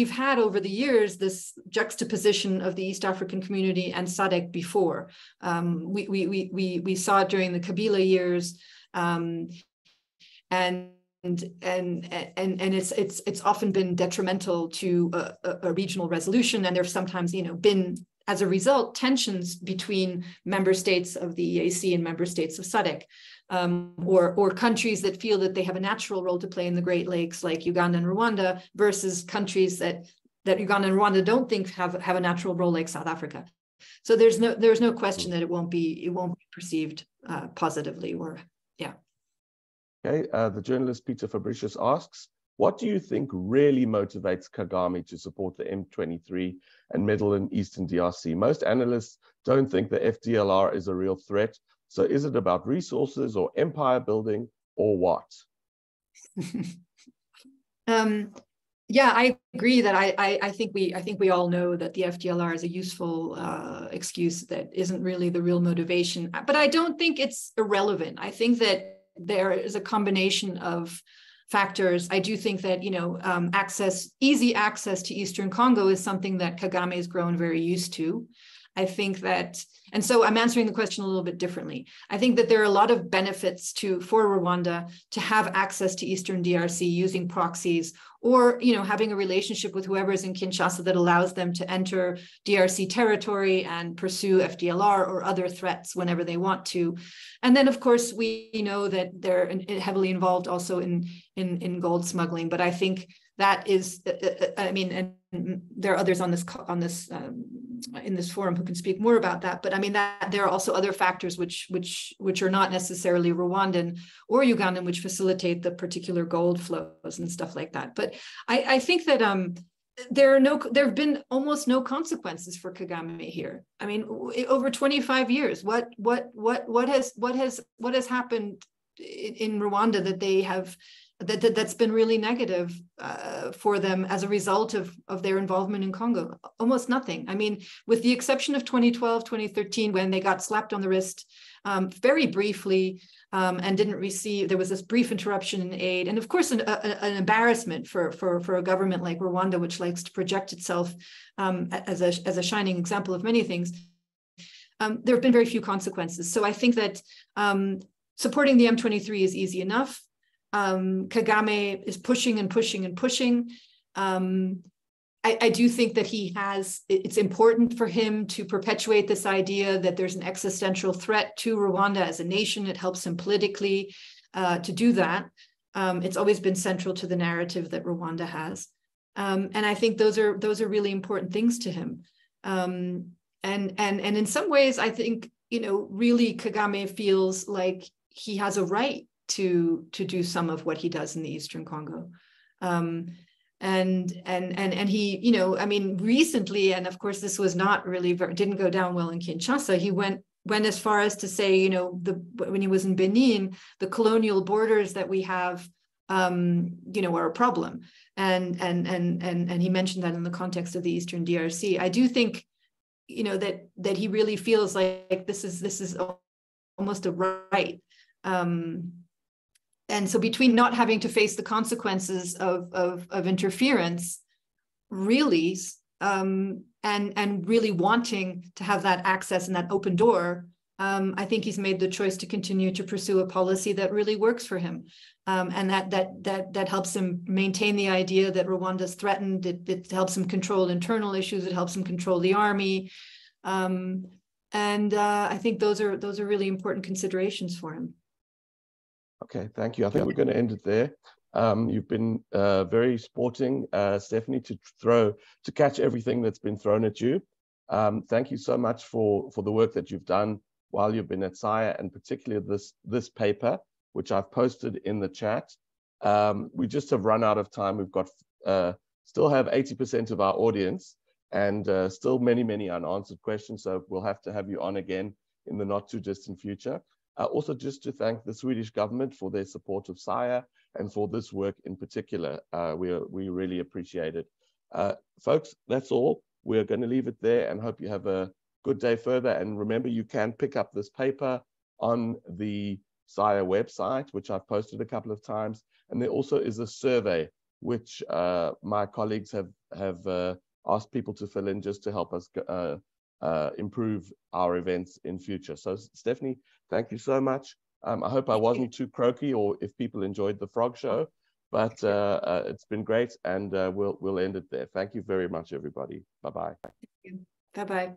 [SPEAKER 2] had over the years this juxtaposition of the East African community and SADC before. We saw it during the Kabila years, and it's often been detrimental to a regional resolution, and there's sometimes been, as a result, tensions between member states of the EAC and member states of SADC. Or countries that feel that they have a natural role to play in the Great Lakes, like Uganda and Rwanda, versus countries that Uganda and Rwanda don't think have a natural role, like South Africa. So there's no question that it won't be perceived positively, or yeah.
[SPEAKER 1] Okay, the journalist Peter Fabricius asks, what do you think really motivates Kagame to support the M23 and Middle and Eastern DRC? Most analysts don't think the FDLR is a real threat. So is it about resources or empire building or what?
[SPEAKER 2] Yeah, I agree that I think we all know that the FDLR is a useful excuse that isn't really the real motivation. But I don't think it's irrelevant. I think that there is a combination of factors. I do think that easy access to Eastern Congo is something that Kagame has grown very used to. I think that, and so I'm answering the question a little bit differently. I think that there are a lot of benefits for Rwanda to have access to Eastern DRC using proxies, or having a relationship with whoever is in Kinshasa that allows them to enter DRC territory and pursue FDLR or other threats whenever they want to. And then, of course, we know that they're heavily involved also in gold smuggling. But I think that is, and there are others in this forum who can speak more about that. But I mean, that there are also other factors which are not necessarily Rwandan or Ugandan, which facilitate the particular gold flows and stuff like that. But I think that there have been almost no consequences for Kagame here. I mean, over 25 years, what has happened in Rwanda that they have that's been really negative for them as a result of their involvement in Congo? Almost nothing. I mean, with the exception of 2012, 2013, when they got slapped on the wrist very briefly and didn't receive, there was this brief interruption in aid. And of course, an embarrassment for a government like Rwanda, which likes to project itself as a shining example of many things. There have been very few consequences. So I think that supporting the M23 is easy enough. Kagame is pushing and pushing and pushing. I do think that it's important for him to perpetuate this idea that there's an existential threat to Rwanda as a nation. It helps him politically to do that. It's always been central to the narrative that Rwanda has. And I think those are really important things to him. And in some ways, I think, really Kagame feels like he has a right to do some of what he does in the Eastern Congo. And he, recently, and of course, this was not really, didn't go down well in Kinshasa. He went as far as to say, when he was in Benin, the colonial borders that we have, are a problem. And he mentioned that in the context of the Eastern DRC. I do think, that he really feels like this is almost a right. And so between not having to face the consequences of interference, really, and really wanting to have that access and that open door, I think he's made the choice to continue to pursue a policy that really works for him, and that helps him maintain the idea that Rwanda's threatened. It helps him control internal issues. It helps him control the army, and I think those are really important considerations for him.
[SPEAKER 1] Okay, thank you. I think we're going to end it there. You've been very sporting, Stephanie, to catch everything that's been thrown at you. Thank you so much for the work that you've done while you've been at SIRE, and particularly this paper, which I've posted in the chat. We just have run out of time. We've got still have 80% of our audience, and still many unanswered questions. So we'll have to have you on again in the not too distant future. Also, just to thank the Swedish government for their support of SIRE and for this work in particular. We really appreciate it. Folks, that's all. We're going to leave it there and hope you have a good day further. And remember, you can pick up this paper on the SIRE website, which I've posted a couple of times. And there also is a survey, which my colleagues have asked people to fill in just to help us improve our events in future. So Stephanie, thank you so much. I hope I wasn't too croaky, or if people enjoyed the frog show, but it's been great, and we'll end it there. Thank you very much, everybody. Bye-bye.
[SPEAKER 2] Bye-bye.